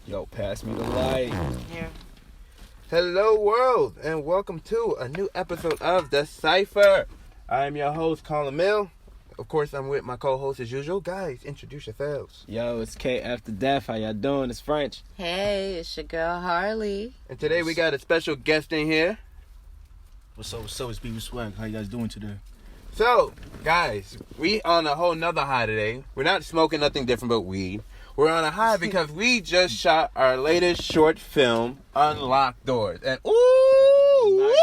Yo, pass me the light. Yeah. Hello, world, and welcome to a new episode of The Cypher. I am your host, Colin Mill. Of course, I'm with my co-host as usual. Guys, introduce yourselves. Yo, it's K after death. How y'all doing? It's French. Hey, it's your girl Harley. And today we got a special guest in here. What's up? It's B with Swag. How you guys doing today? So, guys, we on a whole nother high today. We're not smoking nothing different but weed. We're on a high because we just shot our latest short film, Unlocked Doors. And ooh,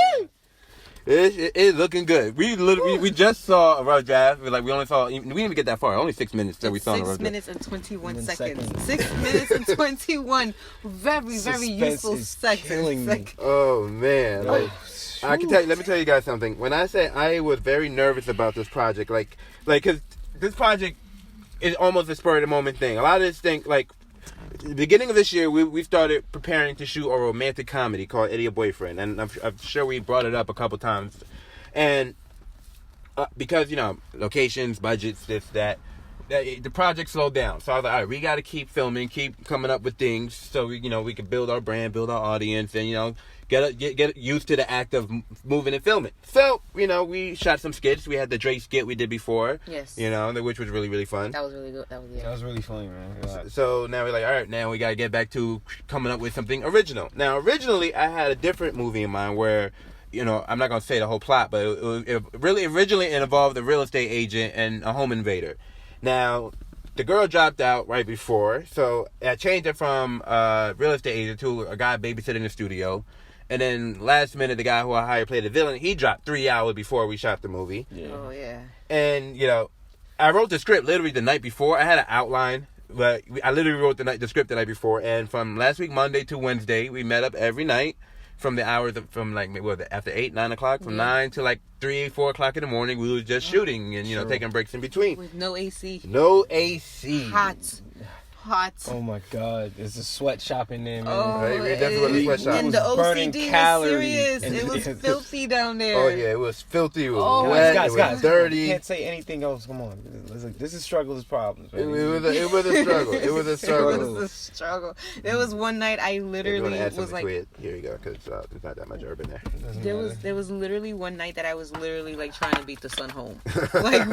it's looking good. We just saw a rough draft. We didn't even get that far. Only 6 minutes that we saw. 6 minutes and 21 seconds. 6 minutes and 21 very useful seconds. Killing me. Oh man! I can tell you. Let me tell you guys something. When I say I was very nervous about this project, because this project is almost a spur of the moment thing. A lot of this thing, the beginning of this year, we started preparing to shoot a romantic comedy called Idiot Boyfriend, and I'm sure we brought it up a couple times, and because locations, budgets, this that the project slowed down. So I was like, all right, we got to keep filming, keep coming up with things, so we can build our brand, build our audience, and get used to the act of moving and filming. So we shot some skits. We had the Drake skit we did before. Yes. Which was really fun. That was really good. That was really funny, man. So now we're like, all right, now we got to get back to coming up with something original. Now, originally, I had a different movie in mind where, I'm not going to say the whole plot, but it really originally involved a real estate agent and a home invader. Now, the girl dropped out right before, so I changed it from real estate agent to a guy babysitting the studio. And then last minute, the guy who I hired played the villain. He dropped 3 hours before we shot the movie. Yeah. Oh, yeah. And, I wrote the script literally the night before. I had an outline, but I literally wrote the script the night before. And from last week, Monday to Wednesday, we met up every night from the hours after 8, 9 o'clock, from 9 to 3, 4 o'clock in the morning. We were just shooting and, taking breaks in between. With no AC. No AC. Hot. Oh my God, there's a sweatshop in there, man. Oh, Right, that's what the sweatshop and was. the Burning OCD calories. was serious. It was filthy down there. Oh, yeah, it was filthy. It was Oh, wet. guys, it was dirty. Can't say anything else. Come on, this is struggle is problems. Man. It was a struggle. It was a struggle. It was a struggle. There was one night I literally was like, here you go, because there's not that much herb in there. there was literally one night that I was literally trying to beat the sun home,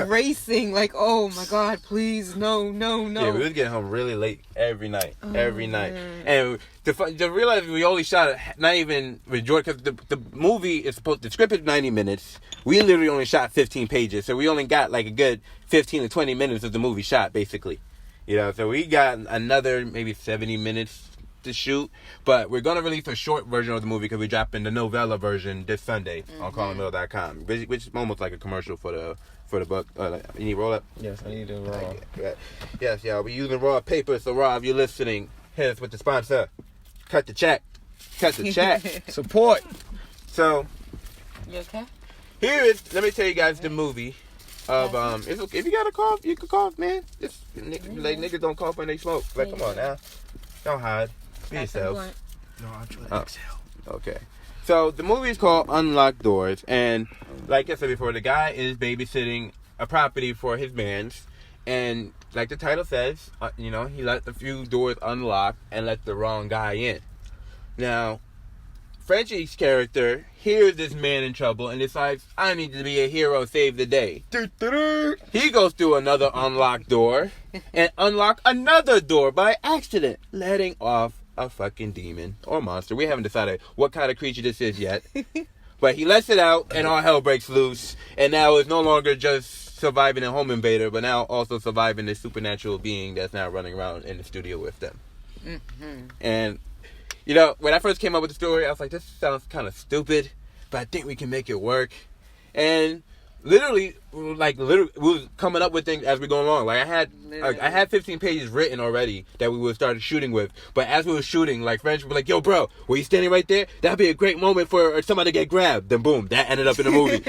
racing, oh my God, please, no. Yeah, we was getting home really late every night. And to realize we only shot it, not even with Jordan, because the movie is the script is 90 minutes. We literally only shot 15 pages, so we only got a good 15 to 20 minutes of the movie shot, basically. So we got another maybe 70 minutes to shoot, but we're gonna release a short version of the movie because we're dropping the novella version this Sunday on ColinMill.com, which is almost like a commercial for the book. You need roll up? Yes, I need to roll. Yes, y'all. We're using raw paper, so Rob, you're listening. Hit us with the sponsor. Cut the check. Support. So, You okay? here is, let me tell you guys the movie of, it's okay. If you got a cough, you can cough, man. Just, niggas don't cough when they smoke. Come on now. Don't hide. Be yourself. No, I'm trying to exhale. Okay. So, the movie is called Unlocked Doors, and like I said before, the guy is babysitting a property for his mans, and like the title says, he let a few doors unlock and let the wrong guy in. Now, Frenchie's character hears this man in trouble and decides, I need to be a hero, save the day. He goes through another unlocked door and unlock another door by accident, letting off a fucking demon or monster. We haven't decided what kind of creature this is yet. But he lets it out and all hell breaks loose. And now it's no longer just surviving a home invader, but now also surviving this supernatural being that's now running around in the studio with them. Mm-hmm. And, when I first came up with the story, I was like, this sounds kind of stupid, but I think we can make it work. And literally, we was coming up with things as we go along. I had 15 pages written already that we would start shooting with. But as we were shooting, French would be like, yo, bro, were you standing right there? That'd be a great moment for somebody to get grabbed. Then boom, that ended up in the movie.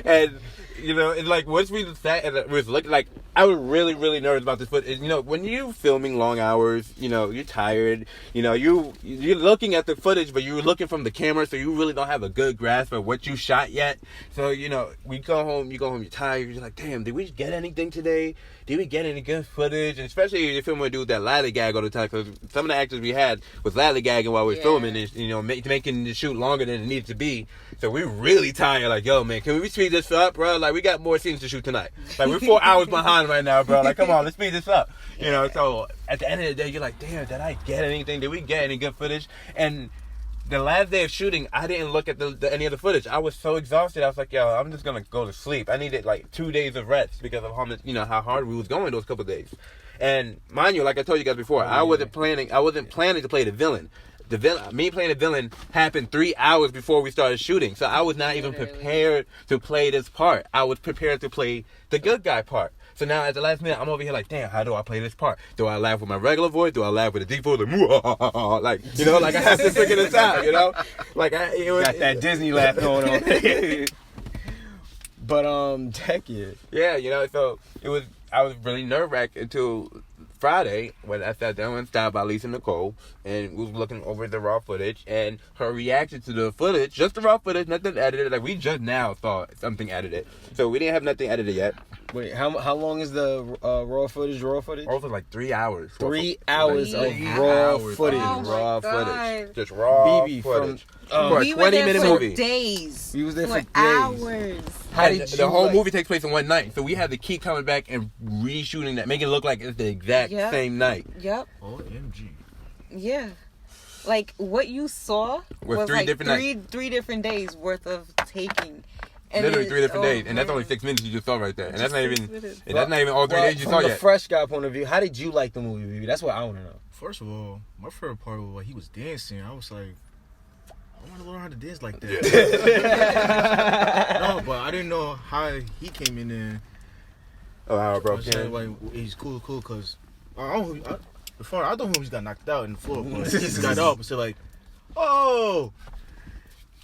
And you know, it's like once we sat and was looking, like I was really, really nervous about this footage. You know, when you filming long hours, you know, you're tired. You know, you're looking at the footage, but you're looking from the camera, so you really don't have a good grasp of what you shot yet. So you know, you go home, you're tired. You're like, damn, did we get anything today? Did we get any good footage? And especially if you're filming with dude that lollygag all the time, because some of the actors we had was lollygagging while we were filming, and you know, making the shoot longer than it needed to be. So we're really tired. Like, yo, man, can we speed this up, bro? Like, we got more scenes to shoot tonight. Like, we're 4 hours behind right now, bro. Like, come on, let's speed this up. You know, so at the end of the day, you're like, damn, did I get anything? Did we get any good footage? And the last day of shooting, I didn't look at any of the footage. I was so exhausted. I was like, yo, I'm just gonna go to sleep. I needed like 2 days of rest because of how much, you know, how hard we was going those couple of days. And mind you, like I told you guys before, I wasn't planning to play the villain. Me playing the villain happened 3 hours before we started shooting. So I was not even prepared to play this part. I was prepared to play the good guy part. So now at the last minute, I'm over here like, damn, how do I play this part? Do I laugh with my regular voice? Do I laugh with a deep voice? Like, you know, like I have to figure this out, you know? Like, got that Disney laugh going on. But, heck yeah. Yeah, you know, so I was really nerve-wracked until Friday when I sat down and stopped by Lisa Nicole and was looking over the raw footage, and her reaction to the footage, just the raw footage, nothing edited. Like, we just now saw something edited, so we didn't have nothing edited yet. Wait, how long is the raw footage? Raw for like 3 hours. 3 hours of raw footage. Oh raw God. footage. Just raw footage. For a 20-minute movie. Days. We was there for hours. How did the whole movie takes place in one night, so we had to keep coming back and reshooting that, making it look like it's the exact same night. Yep. OMG. Yeah. Like what you saw was three like different three different days worth of taking. And literally 3 different days, and that's only 6 minutes you just saw right there, and that's not even all 3 days you saw yet. From the fresh guy point of view, how did you like the movie, baby? That's what I want to know. First of all, my favorite part was when he was dancing. I was like, I want to learn how to dance like that. No, but I didn't know how he came in there. Oh, how it broke in. Like, he's cool, because before I thought he just got knocked out in the floor. But he just got up and said like, oh,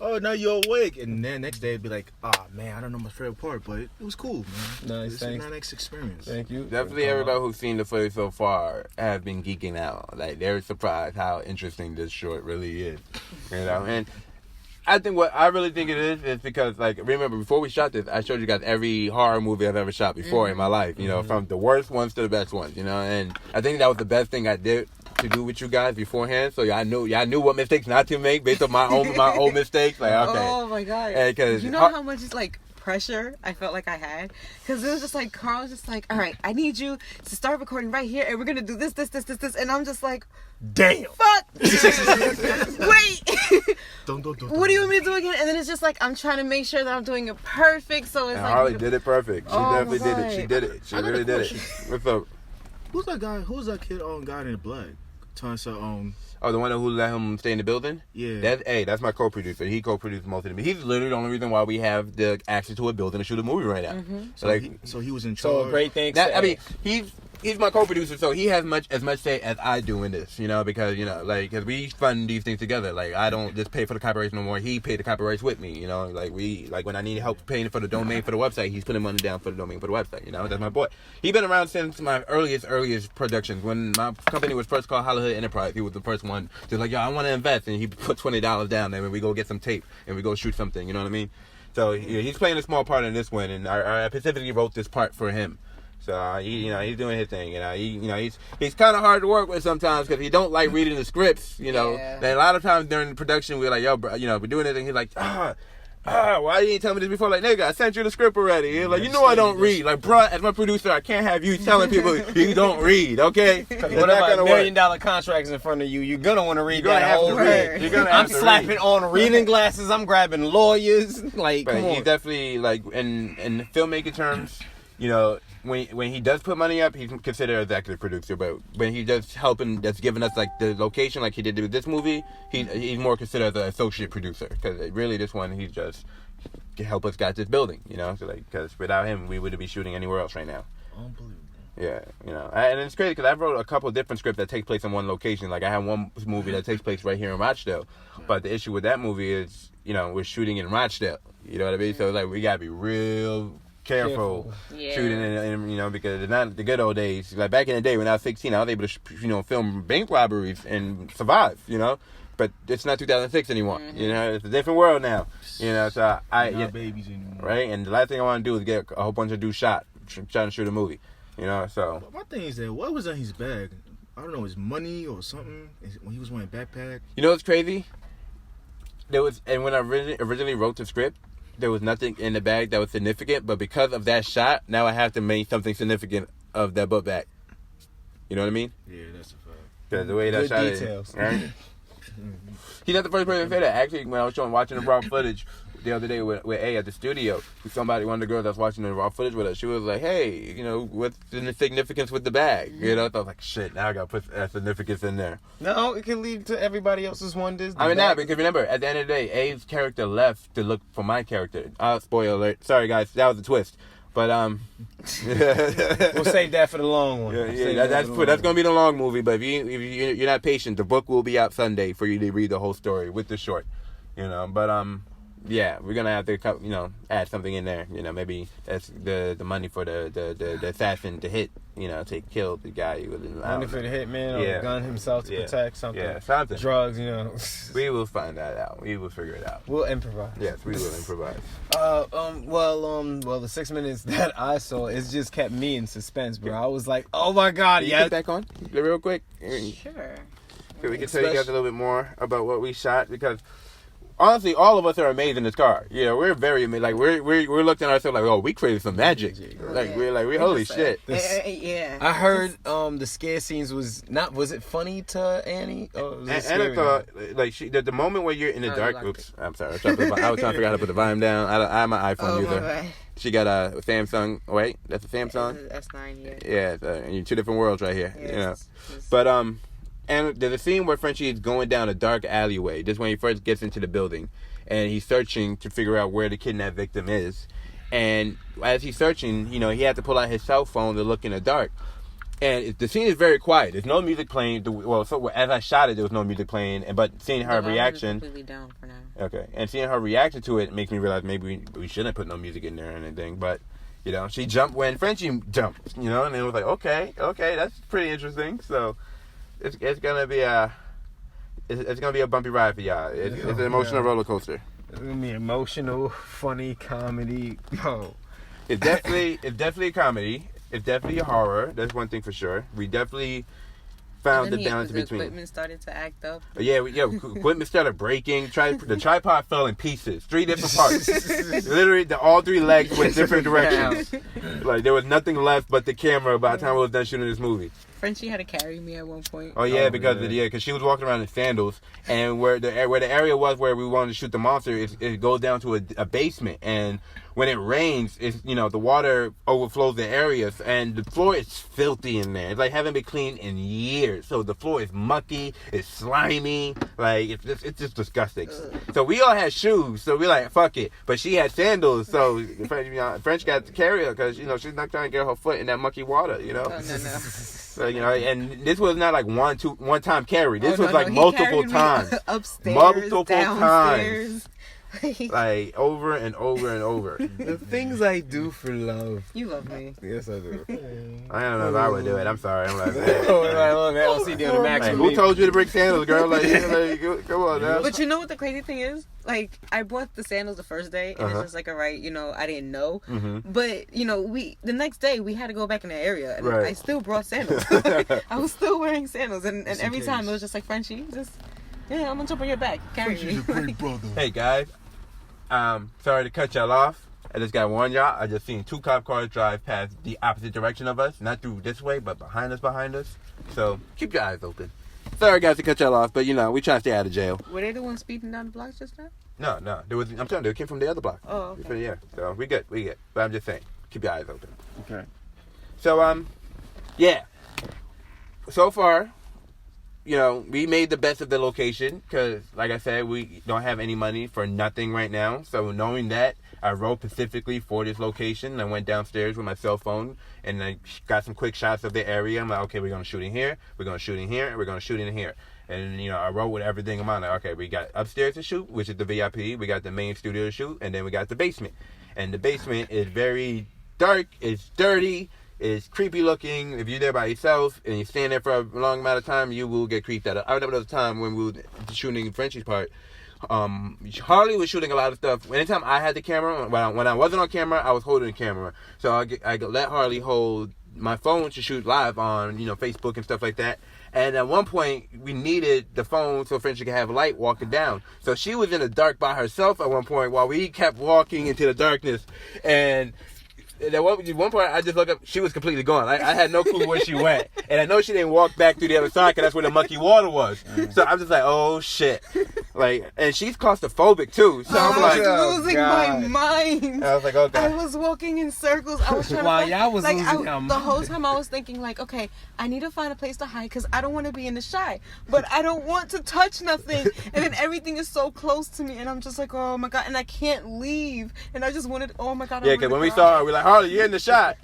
now you're awake. And then next day it'd be like, man, I don't know my favorite part, but it was cool, man. Nice, It's a nice experience. Thank you. Definitely everybody who's seen the footage so far have been geeking out. Like, they're surprised how interesting this short really is. You know, and I think what I really think it is because, like, remember, before we shot this, I showed you guys every horror movie I've ever shot before in my life, you know, from the worst ones to the best ones, you know, and I think that was the best thing I did to do with you guys beforehand, so y'all knew what mistakes not to make based on my own mistakes. Like, okay. Oh my God. Because you know how much it's like pressure I felt like I had, because it was just like Carl was just like, all right, I need you to start recording right here, and we're gonna do this, and I'm just like, damn, fuck. Wait. Don't. What do you want me to do again? And then it's just like I'm trying to make sure that I'm doing it perfect. So it's and like Harley did it perfect. She definitely did it. God. She did it. She really did it. What's up? Who's that guy? Who's that kid guy in the black? Oh, the one who let him stay in the building? Yeah. That's my co-producer. He co-produced most of them. He's literally the only reason why we have the access to a building to shoot a movie right now. Mm-hmm. So he was in charge. So great things. I mean, he's my co-producer, so he has as much say as I do in this, you know, because, you know, like, because we fund these things together. Like, I don't just pay for the copyrights no more. He paid the copyrights with me, you know. Like, when I need help paying for the domain for the website, he's putting money down for the domain for the website, you know. That's my boy. He's been around since my earliest productions. When my company was first called Hollywood Enterprise, he was the first one to like, yo, I want to invest, and he put $20 down, and we go get some tape, and we go shoot something, you know what I mean? So he's playing a small part in this one, and I specifically wrote this part for him. So he's doing his thing. He's kind of hard to work with sometimes because he don't like reading the scripts. You know, and a lot of times during the production we're like, yo, bro, you know, we're doing it, and he's like, why you didn't tell me this before? Like, nigga, I sent you the script already. He's like, you know I don't read. Like, bro, as my producer, I can't have you telling people you don't read. Okay? What about $1 million contracts in front of you? You're gonna want to read that whole thing. I'm slapping on reading glasses. I'm grabbing lawyers. Like, but come on. He's definitely like in filmmaking terms, you know. When he does put money up, he's considered an executive producer. But when he does helping, that's giving us like the location, like he did with this movie, he's more considered as an associate producer. Because really, this one, he's just help us get this building, you know. So like, because without him, we wouldn't be shooting anywhere else right now. Unbelievable. Yeah, you know, and it's crazy because I wrote a couple of different scripts that take place in one location. Like I have one movie that takes place right here in Rochdale, but the issue with that movie is, you know, we're shooting in Rochdale. You know what I mean? So like we gotta be real careful. Shooting, and you know, because it's not the good old days. Like back in the day when I was 16, I was able to, film bank robberies and survive, But it's not 2006 anymore. It's a different world now. So not babies anymore. Right? And the last thing I want to do is get a whole bunch of dudes shot trying to shoot a movie. So. But my thing is that what was in his bag? I don't know, his money or something. When he was wearing a backpack. You know what's crazy? And when I originally wrote the script, there was nothing in the bag that was significant. But because of that shot, now I have to make something significant of that book bag. You know what I mean? Yeah, that's a fact. Because the way that shot details. Is, right? He's not the first person to say that. Actually, when I was watching the raw footage the other day with A at the studio, one of the girls that was watching the raw footage with us, she was like, hey, what's the significance with the bag? So I was like, shit, now I got to put that significance in there. No, it can lead to everybody else's wonders. Because remember, at the end of the day, A's character left to look for my character. Spoiler alert. Sorry, guys, that was a twist. But we'll save that for the long one. That's gonna be the long movie. But if you're not patient, the book will be out Sunday for you to read the whole story with the short. But yeah, we're gonna have to add something in there. Maybe that's the money for the assassin to hit. To kill the guy who was in the money for the hitman or the gun himself to protect something. Yeah, something. Drugs. We will find that out. We will figure it out. We'll improvise. Yes, we will improvise. Well, the 6 minutes that I saw, it just kept me in suspense, bro. I was like, oh my god, yeah. Get back on real quick. Sure. So we can tell you guys a little bit more about what we shot, because honestly, all of us are amazed in this car. We're very amazed. Like we're looking at ourselves like, oh, we created some magic. We're holy shit. Yeah. I heard the scare scenes was it funny to Annie? Anna thought the moment where you're in the dark. Oops, I'm sorry. I was trying to figure out how to put the volume down. I have my iPhone user. My She got a Samsung. Wait, that's a Samsung. S9. Yeah. You're two different worlds right here. Yes. But And there's a scene where Frenchie is going down a dark alleyway. This is when he first gets into the building. And he's searching to figure out where the kidnapped victim is. And as he's searching, he had to pull out his cell phone to look in the dark. And the scene is very quiet. There's no music playing. As I shot it, there was no music playing. But seeing her reaction... completely down for now. Okay. And seeing her reaction to it makes me realize maybe we shouldn't put no music in there or anything. But, she jumped when Frenchie jumped, and it was like, okay, that's pretty interesting. So... It's gonna be a bumpy ride for y'all. It's an emotional roller coaster. It's gonna be emotional, funny, comedy. Oh, it's definitely a comedy. It's definitely a horror. That's one thing for sure. We definitely found the balance between. Equipment started to act up. Equipment started breaking. The tripod fell in pieces. 3 different parts. Literally, all 3 legs went different directions. Like there was nothing left but the camera by the time I was done shooting this movie. Frenchie had to carry me at one point. Oh yeah, because she was walking around in sandals, and where the area was where we wanted to shoot the monster, it goes down to a basement, and when it rains, the water overflows the areas, and the floor is filthy in there. It's like haven't been cleaned in years, so the floor is mucky, it's slimy, like it's just disgusting. So we all had shoes, so we like fuck it, but she had sandals, so French got to carry her because she's not trying to get her foot in that mucky water, Oh, no. So, and this was not like one time carry. This was like multiple times. Upstairs, multiple downstairs. times. Like over and over and over. The things I do for love. You love me. Yes, I do. I don't know if I would do it. I'm sorry. I'm like, LCD on the max. Who told you to bring sandals, girl? Come on now. But you know what the crazy thing is? Like, I bought the sandals the first day, and it's just like, all right, I didn't know. Mm-hmm. But, the next day, we had to go back in the area, and right. I still brought sandals. I was still wearing sandals, and every time it was just like, Frenchie, I'm gonna jump on your back, carry me. A great brother. Hey, guys. Sorry to cut y'all off. I just got warn y'all. I just seen 2 cop cars drive past the opposite direction of us. Not through this way, but behind us. So, keep your eyes open. Sorry, guys, to cut y'all off, but, we try to stay out of jail. Were they the ones speeding down the block just now? No. I'm telling you, it came from the other block. Oh, okay. Yeah. So, we good. But I'm just saying, keep your eyes open. Okay. So, yeah. So far, we made the best of the location because, like I said, we don't have any money for nothing right now. So knowing that, I wrote specifically for this location. I went downstairs with my cell phone and I got some quick shots of the area. I'm like, okay, we're going to shoot in here. We're going to shoot in here. And we're going to shoot in here. And, I wrote with everything in mind. Like, okay, we got upstairs to shoot, which is the VIP. We got the main studio to shoot. And then we got the basement. And the basement is very dark, it's dirty, it's creepy looking. If you're there by yourself and you stand there for a long amount of time, you will get creeped out. I remember there was a time when we were shooting Frenchie's part. Harley was shooting a lot of stuff. Anytime I had the camera, when I wasn't on camera, I was holding the camera. So I let Harley hold my phone to shoot live on, Facebook and stuff like that. And at one point, we needed the phone so Frenchie could have light walking down. So she was in the dark by herself at one point while we kept walking into the darkness. And at one point, I just looked up. She was completely gone. I had no clue where she went. And I know she didn't walk back through the other side because that's where the mucky water was. So I'm just like, oh, shit. And she's claustrophobic, too. So I'm like, I was losing my mind. I was like, oh, God. I was walking in circles. I was trying While y'all was losing your the mind. whole time I was thinking, okay, I need to find a place to hide because I don't want to be in the shot. But I don't want to touch nothing. And then everything is so close to me. And I'm just like, oh, my God. And I can't leave. And I just wanted, oh, my God. Yeah, because when we saw her, we're like, Harley, you're in the shot.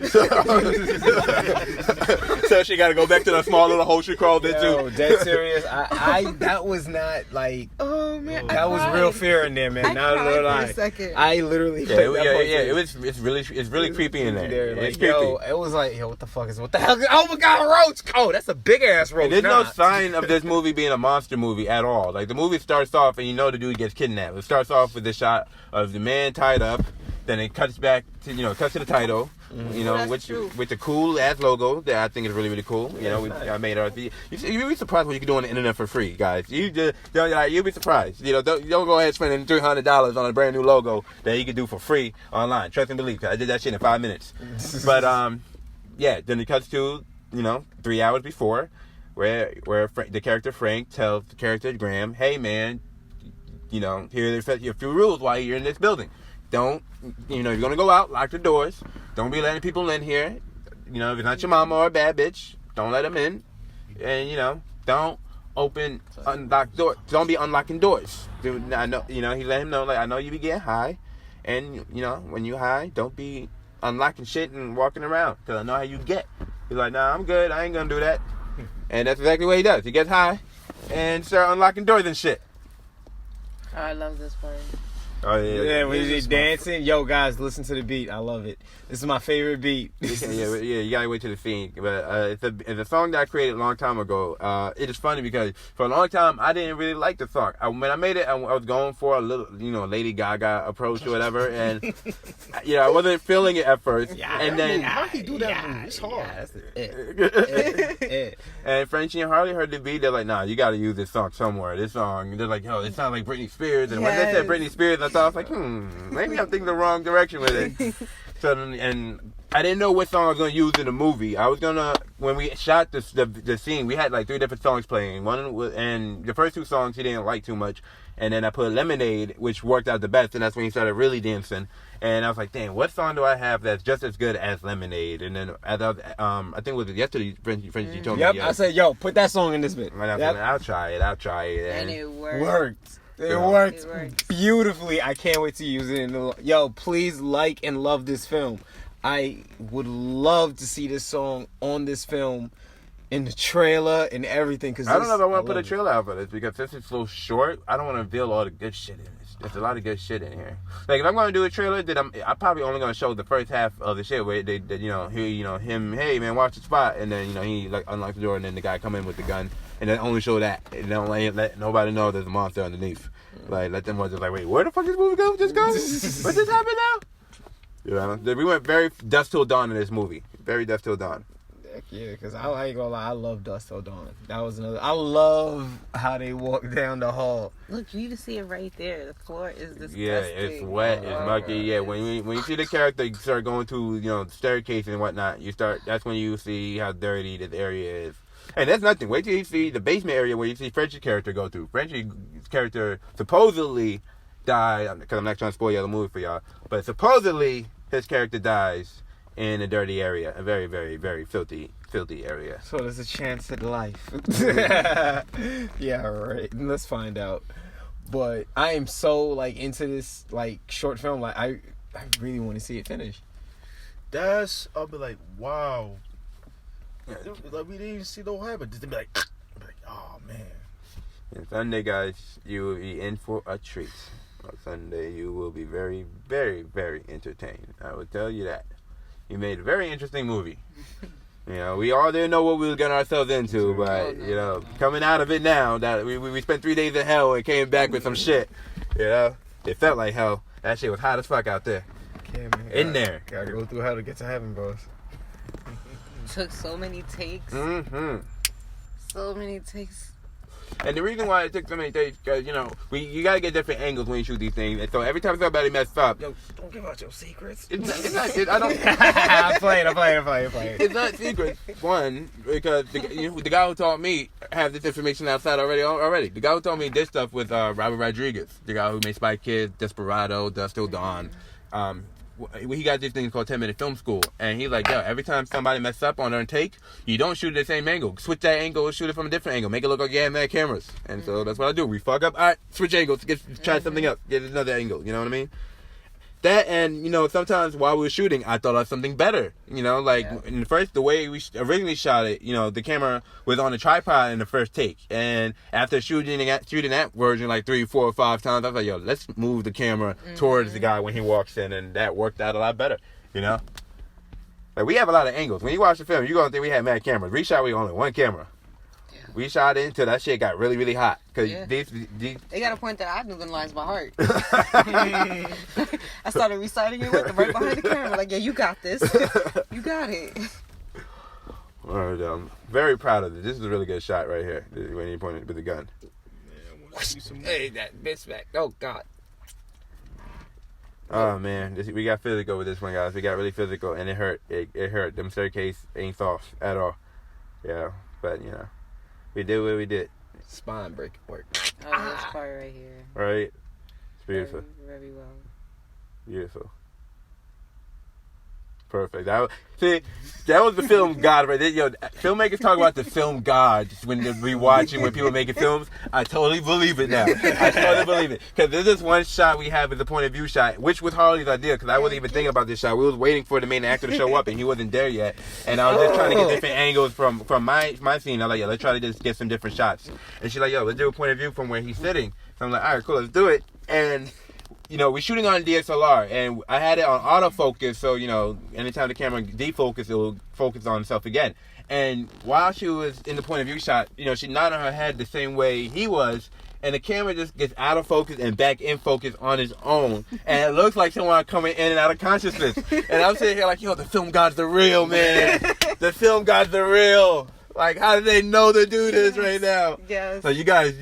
So she got to go back to the small little hole she crawled into. Yo, dead serious. I that was not like. Oh man, That was real fear in there, man. I Not cried a for a second. I literally. It's really creepy in there. Like, It's creepy. yo, it was like, what the hell? Oh my God, a roach! Oh, that's a big ass roach. And there's no sign of this movie being a monster movie at all. Like the movie starts off and the dude gets kidnapped. It starts off with the shot of the man tied up. Then it cuts back to cuts to the title. With the cool ass logo that I think is really, really cool. I made our. You'd be surprised what you can do on the internet for free, guys. You'd be surprised. Don't go ahead spending $300 on a brand new logo that you can do for free online. Trust and believe. I did that shit in 5 minutes. But then it cuts to 3 hours before, where the character Frank tells the character Graham, "Hey man, here are a few rules while you're in this building. Don't, you're going to go out, lock the doors. Don't be letting people in here. If it's not your mama or a bad bitch, don't let them in. And, don't open unlocked doors. Don't be unlocking doors." Dude, I know, he let him know, I know you be getting high. And, when you high, don't be unlocking shit and walking around. Because I know how you get. He's like, nah, I'm good. I ain't going to do that. And that's exactly what he does. He gets high and start unlocking doors and shit. Oh, I love this part. Oh yeah, when he's dancing. Yo, guys, listen to the beat. I love it. This is my favorite beat. yeah, you gotta wait till the scene. But it's a song that I created a long time ago. It is funny because for a long time I didn't really like the song. When I made it, I was going for a little, Lady Gaga approach or whatever, and I wasn't feeling it at first. Yeah, and then how do you do that move? It's hard. And Frenchie and Harley heard the beat. They're like, nah, you gotta use this song somewhere. This song. They're like, yo, it sounds like Britney Spears. And when they said Britney Spears, I thought I was like, maybe I'm thinking the wrong direction with it. So, and I didn't know what song I was gonna use in the movie. When we shot the scene, we had like 3 different songs playing. And the first 2 songs he didn't like too much. And then I put Lemonade, which worked out the best, and that's when he started really dancing. And I was like, damn, what song do I have that's just as good as Lemonade? And then I think it was yesterday, Frenchie told me. Yep, I said, yo, put that song in this bit. And I was like, I'll try it. And it worked. It worked beautifully. I can't wait to use it in the. Yo, please like and love this film. I would love to see this song on this film, in the trailer and everything. Cause I don't know if I want to put a trailer out for this because since it's so short, I don't want to reveal all the good shit in it. There's a lot of good shit in here. Like if I'm going to do a trailer, then I'm probably only going to show the first half of the shit where they him, hey man, watch the spot, and then he like unlocks the door, and then the guy come in with the gun, and then only show that, and don't let nobody know there's a monster underneath. Like let them just like, wait, where the fuck is this movie go? Just go? What just happened now? We went very Dusk Till Dawn in this movie. Very Dusk Till Dawn. Heck yeah, because I ain't gonna lie, I love Dusk Till Dawn. That was another. I love how they walk down the hall. Look, you can see it right there. The floor is disgusting. Yeah, it's wet, it's mucky. Yeah, when you see the character start going to the staircase and whatnot, that's when you see how dirty this area is. And that's nothing. Wait till you see the basement area where you see Frenchie's character go through. Frenchie's character supposedly died, because I'm not trying to spoil the other movie for y'all, but supposedly his character dies in a dirty area, a very, very, very filthy area. So there's a chance at life. Yeah, right. Let's find out. But I am so like into this like short film. Like I really want to see it finish. I'll be like, wow. Like we didn't even see the whole happen. Just be like, oh man. And Sunday, guys, you will be in for a treat. On Sunday, you will be very, very, very entertained. I will tell you that. he made a very interesting movie. You know, we all didn't know what we were getting ourselves into, but, you know, coming out of it now, that we spent 3 days in hell and came back with some shit, you know? It felt like hell. That shit was hot as fuck out there. Yeah, man. In there. Gotta go through hell to get to heaven, bros. Took so many takes. Mm-hmm. So many takes. And the reason why it took so many days, because, you know, you gotta get different angles when you shoot these things. And so every time somebody messed up, Yo, don't give out your secrets. it's not, I don't... I'm playing. It's not secret. One, because the guy who taught me has this information outside already. The guy who taught me this stuff was Robert Rodriguez, the guy who made Spy Kids, Desperado, Dust Till Dawn. He got this thing called 10-minute film school, and he's like, yo, every time somebody mess up on their take, you don't shoot it the same angle. Switch that angle, shoot it from a different angle, make it look like you have mad cameras. And so that's what I do. We fuck up, all right, switch angles, try something else, get another angle. You know what I mean? That, and, you know, sometimes while we were shooting, I thought of something better. You know, like, in the first, the way we originally shot it, you know, the camera was on a tripod in the first take. And after shooting that version like 3, 4, or 5 times, I was like, yo, let's move the camera towards the guy when he walks in. And that worked out a lot better, you know? Like, we have a lot of angles. When you watch the film, you're going to think we had mad cameras. We shot with only one camera. We shot it until that shit got really, really hot. Cause these they got a point that I knew the lines by heart. I started reciting it with them right behind the camera. Like, yeah, you got this. You got it. All right, I'm very proud of this. This is a really good shot right here when he pointed with the gun. Hey, that bitch back. Oh, God. Oh, man. We got physical with this one, guys. We got really physical, and it hurt. It hurt. Them staircase ain't soft at all. Yeah, but, you know. We did what we did. Spine break work. Oh, this part right here. Right? It's beautiful. Very well. Beautiful. Perfect. That was the film god right there. Yo, filmmakers talk about the film gods when they're rewatching, when people making films. I totally believe it now. I totally believe it. Because there's this one shot we have as a point of view shot, which was Harley's idea, because I wasn't even thinking about this shot. We was waiting for the main actor to show up, and he wasn't there yet. And I was just trying to get different angles from my scene. I was like, yo, let's try to just get some different shots. And she's like, yo, let's do a point of view from where he's sitting. So I'm like, all right, cool, let's do it. And you know, we're shooting on DSLR, and I had it on autofocus, so, you know, anytime the camera defocus, it will focus on itself again. And while she was in the point of view shot, you know, she nodded her head the same way he was, and the camera just gets out of focus and back in focus on its own. And it looks like someone coming in and out of consciousness. And I'm sitting here like, yo, the film gods are real, man. The film gods are real. Like, how do they know to do this right now? Yes. So you guys,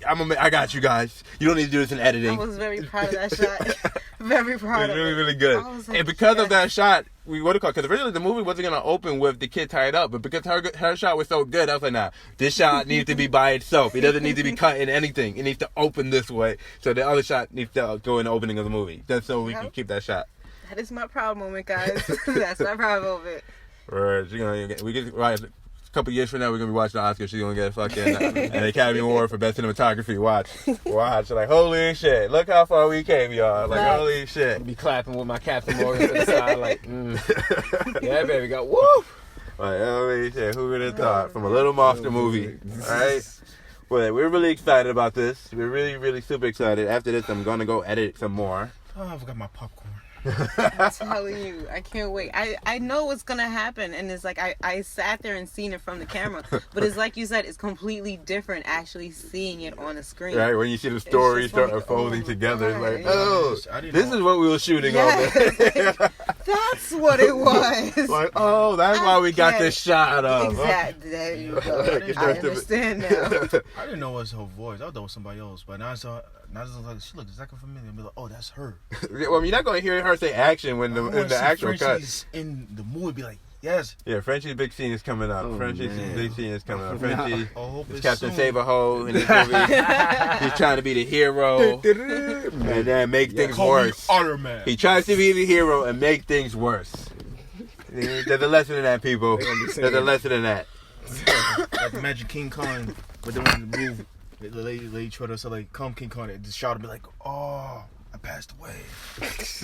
I got you guys. You don't need to do this in editing. I was very proud of that shot. Very proud of it. Really, really good. Like, And because of that shot, because originally the movie wasn't going to open with the kid tied up, but because her shot was so good, I was like, nah, this shot needs to be by itself. It doesn't need to be cut in anything. It needs to open this way. So the other shot needs to go in the opening of the movie. Just so we can keep that shot. That is my proud moment, guys. That's my proud moment. Right. We get right. A couple years from now, we're gonna be watching the Oscars. She's gonna get a fucking an Academy Award for Best Cinematography. Watch. Like, holy shit! Look how far we came, y'all. Like, holy shit! Be clapping with my Captain Morgan to the side, like, yeah, baby, go woo! Like, holy shit! Who would have thought? From a little monster movie, all right? Well, we're really excited about this. We're really, really super excited. After this, I'm gonna go edit some more. Oh, I forgot my popcorn. I'm telling you, I can't wait. I know what's gonna happen, and it's like I sat there and seen it from the camera, but it's like you said, it's completely different actually seeing it on a screen. Right, when you see the stories start like, unfolding together, it's like, God. oh, this is what we were shooting on. That's what it was. Like, oh, that's why we got this shot of. Exactly. There you go. I understand now. I didn't know it was her voice. I thought it was somebody else, but now I saw. Now it's like she looked exactly familiar. I'm like, oh, that's her. Well, you're not gonna hear her say action when the actual cut. In the movie, be like, yes. Yeah, Frenchie's big scene is coming up. Frenchie's big scene is coming up. Frenchie is Captain soon. Saberho in this movie. He's trying to be the hero and then make things worse. He tries to be the hero and make things worse. There's a lesson in that, people. There's a lesson in that. Like the Magic King Kong, but then when the move, the lady tried to say like, "Come King Kong," and the shot would be like, "Oh, I passed away."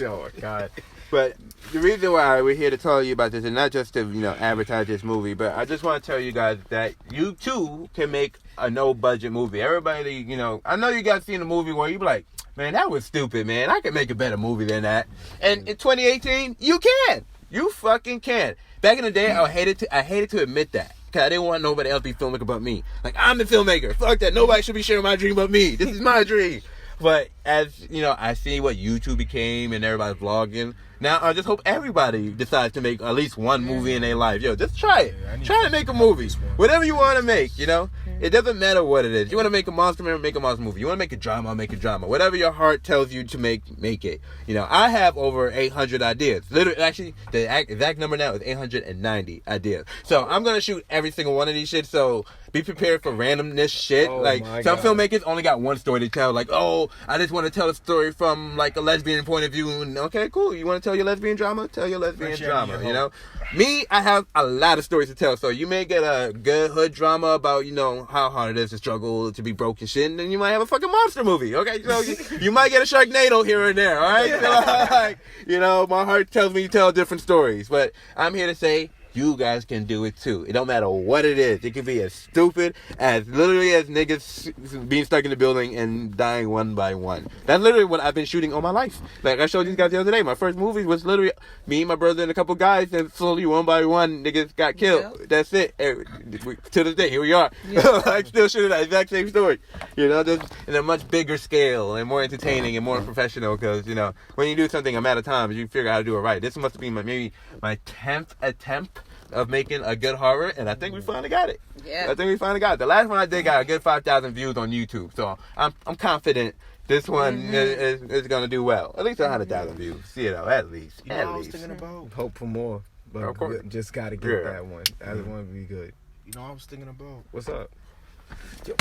Oh my God! But the reason why we're here to tell you about this, and not just to advertise this movie, but I just want to tell you guys that you too can make a no budget movie. Everybody, I know you guys seen a movie where you be like, "Man, that was stupid, man. I can make a better movie than that." And in 2018, you can. You fucking can. Back in the day, I hated to admit that. Cause I didn't want nobody else to be filmmaker but me. Like, I'm the filmmaker. Fuck that. Nobody should be sharing my dream but me. This is my dream. But as, you know, I see what YouTube became and everybody's vlogging. Now, I just hope everybody decides to make at least one movie in their life. Yo, just try it. Try to make a movie. Whatever you want to make, you know? It doesn't matter what it is. You want to make a monster movie, make a monster movie. You want to make a drama, make a drama. Whatever your heart tells you to make it. You know, I have over 800 ideas. Literally, actually, the exact number now is 890 ideas. So I'm going to shoot every single one of these shit. So be prepared for randomness shit. Oh, like, some God. filmmakers only got one story to tell. Like, oh, I just want to tell a story from, like, a lesbian point of view. And, okay, cool. You want to tell your lesbian drama? Tell your lesbian drama, you know? Me, I have a lot of stories to tell. So you may get a good hood drama about, you know, how hard it is to struggle to be broke and shit. And then you might have a fucking monster movie, okay? So you might get a Sharknado here and there, all right? So, like, you know, my heart tells me to tell different stories. But I'm here to say, you guys can do it too. It don't matter what it is. It can be as stupid as literally as niggas being stuck in the building and dying one by one. That's literally what I've been shooting all my life. Like I showed these guys the other day. My first movie was literally me, my brother, and a couple guys, and slowly one by one niggas got killed. Yep. That's it. To this day, here we are. Yep. I'm still shooting that exact same story. You know, just in a much bigger scale and more entertaining and more professional. Because you know, when you do something a matter of times, you figure out how to do it right. This must be maybe my 10th attempt of making a good horror, and I think we finally got it. Yeah. I think we finally got it. The last one I did got a good 5,000 views on YouTube, so I'm confident this one is gonna do well. At least 100,000 views, you know, at least. You know at what I was least. thinking about? Hope for more, but Of course. just gotta get that one. That one would be good. You know what I was thinking about? What's up?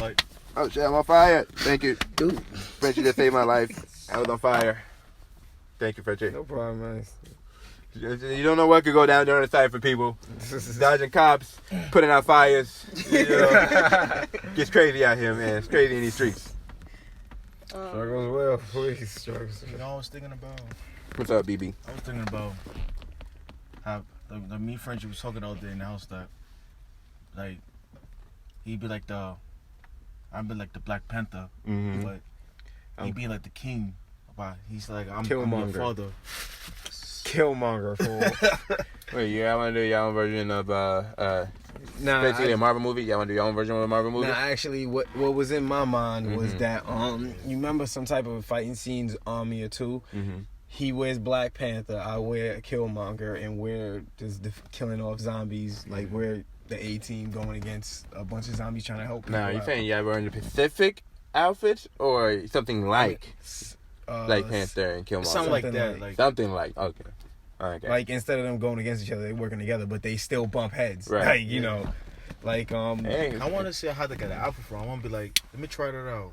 Like, Oh shit, I'm on fire. Thank you. Dude. Frenchie just saved my life. I was on fire. Thank you, Frenchie. No problem, man. You don't know what could go down during the Cypher, people. Dodging cops, putting out fires. You know, gets crazy out here, man. It's crazy in these streets. Struggles well, please. Struggles. you know what I was thinking about? What's up, BB? I was thinking about how the me and Frenchie was talking all day in the house that, like, he'd be like I'd be like the Black Panther, but he'd be like the king. He's like, I'm your father. Killmonger, fool. Wait, y'all want to do your own version of basically a Marvel movie? Y'all want to do your own version of a Marvel movie? Nah, actually, what was in my mind was that you remember some type of fighting scenes, Army or two. He wears Black Panther, I wear Killmonger, and we're just killing off zombies. Like we're the A-team going against a bunch of zombies trying to help people. Nah, you out. saying y'all wearing the Pacific outfits or something like Black Panther and Killmonger? Something like that. Something like, okay. Like instead of them going against each other, they're working together, but they still bump heads. Right. Like, you know, like Hey, I want to see how they got the outfit from. I want to be like, let me try that out.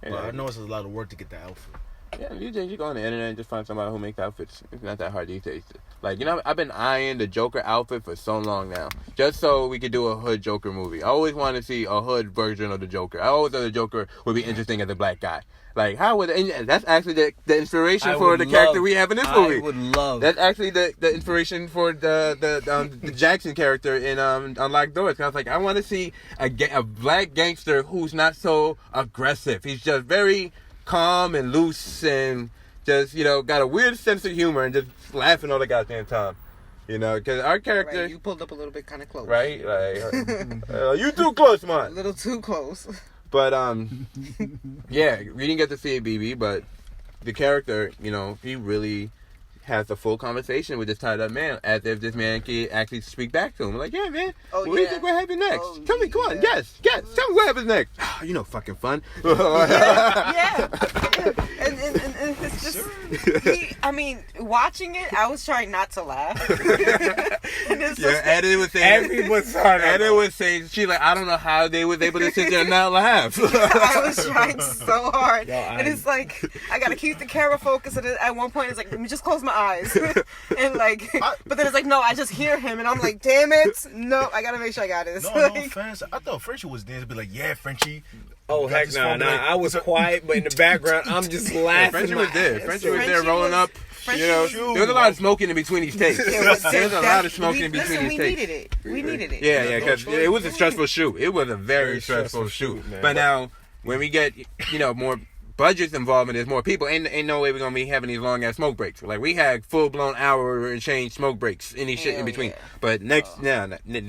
But I know it's a lot of work to get the outfit. Yeah, you go on the internet and just find somebody who makes outfits. It's not that hard these days. Like, you know, I've been eyeing the Joker outfit for so long now, just so we could do a hood Joker movie. I always wanted to see a hood version of the Joker. I always thought the Joker would be interesting as a black guy. Like, how would and that's actually the inspiration for the character we have in this movie. I would love. That's actually the inspiration for the Jackson character in Unlocked Doors. 'Cause I was like, I want to see a black gangster who's not so aggressive. He's just very calm and loose and just, you know, got a weird sense of humor and just laughing all the goddamn time. You know, because our character... Right, you pulled up a little bit kind of close. Right? Like, you too close, A man. little too close. But, yeah, we didn't get to see it, BB, but the character, you know, he really has a full conversation with this tied up man as if this man can actually speak back to him. Like, yeah, man, what do you think will happen next? Tell me, come on, yes, tell me what happens next. You know, fucking fun. yeah. And it's just, I mean, watching it, I was trying not to laugh. And it's just, Eddie was saying, Everyone's hard. Eddie was saying, she's like, I don't know how they was able to sit there and not laugh. I was trying so hard. Yo, and it's like, I gotta keep the camera focused. And at one point, it's like, let me just close my eyes. And like, but then it's like, no, I just hear him. And I'm like, damn it. No, I gotta make sure I got this. No offense. I thought Frenchie was there to be like, yeah, Frenchie. Oh, heck nah. I was quiet, but in the background, I'm just laughing. Frenchie was there. Frenchie was there Frenchie rolling up. You know, there was a lot of smoking in between these takes. There was a lot of smoking in between these takes. We needed it. Yeah, because it was a stressful shoot. It was a very stressful shoot. Man. But now, when we get, you know, more budget's involved and there's more people, ain't no way we're gonna be having these long ass smoke breaks. Like we had full blown hour and change smoke breaks, any shit in between. Yeah. But next, they're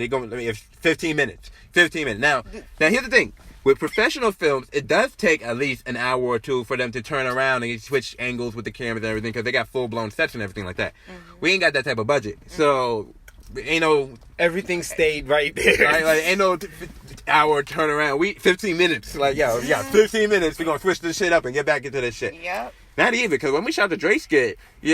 gonna 15 minutes. 15 minutes. Now here's the thing. With professional films, it does take at least an hour or two for them to turn around and switch angles with the cameras and everything, because they got full blown sets and everything like that. Mm-hmm. We ain't got that type of budget, so ain't no. Everything stayed right there. Right, like ain't no hour turnaround. 15 minutes. Like, yo, we got 15 minutes. We gonna switch this shit up and get back into this shit. Yep. Not even, because when we shot the Drake skit, we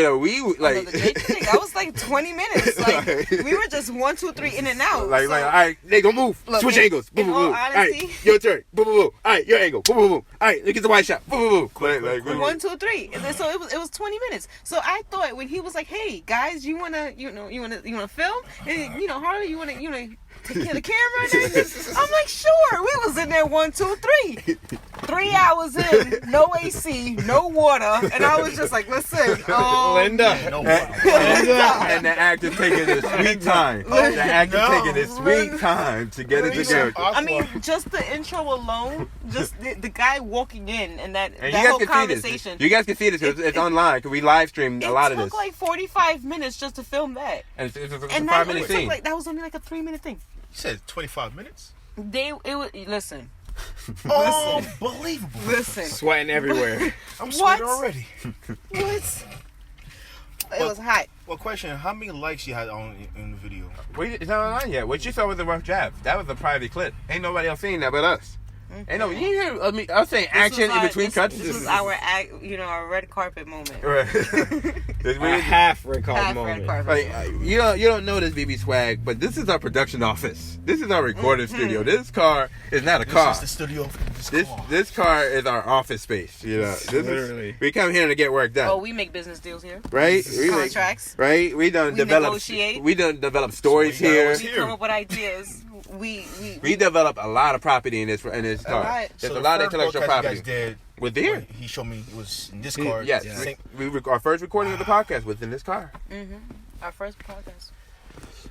like. The Drake thing, that was like 20 minutes. Like, we were just 1, 2, 3 in and out. Like, all right, they gonna move. Look, Switch angles. Boom, in boom, all boom. All honesty- right, your turn. Boom, boom, boom. All right, your angle. Boom, boom, boom. All right, look at the wide shot. Boom, boom, boom. Like, 1, 2, 3. And then, so it was 20 minutes. So I thought when he was like, "Hey guys, you wanna film? And Harley, you wanna take care of the camera?" And everything? I'm like, "Sure." We was in there 1, 2, 3. 3 hours in, no AC, no water, and I was just like, "Listen, Linda. No, and the actor's taking this sweet time. The actor's taking this sweet time to get into character. I mean, just the intro alone, just the guy walking in and that And whole conversation. You guys can see this. It's online because we live streamed a lot of It this. took like 45 minutes just to film that. And it's a And 5-minute that, scene. that was only like a 3-minute thing. You said 25 minutes? Listen. Oh, unbelievable. Listen. Sweating everywhere. I'm What? sweating already. What? It was hot. Well, question, how many likes you had in the video? It's not online yet. What you saw was a rough draft. That was a private clip. Ain't nobody else seen that but us. Ain't no. You hear? I mean, I was saying action in between cuts. This was our our red carpet moment. Right. A half record Half moment. red carpet. Like, you don't know this, BB Swag, but this is our production office. This is our recording studio. This car is not a car. This is the studio for this car. This car is our office space. This Literally. we come here to get work done. Oh, we make business deals here. Right? Contracts. Right? We done We develop. negotiate. We done develop stories So we got here. what's We here. come up with ideas. We develop a lot of property in this car. Right. There's So a lot of the first intellectual podcast property. you guys did, With here. when he showed me was in this car. Yes. Same- Our first recording of the podcast was in this car. Our first podcast.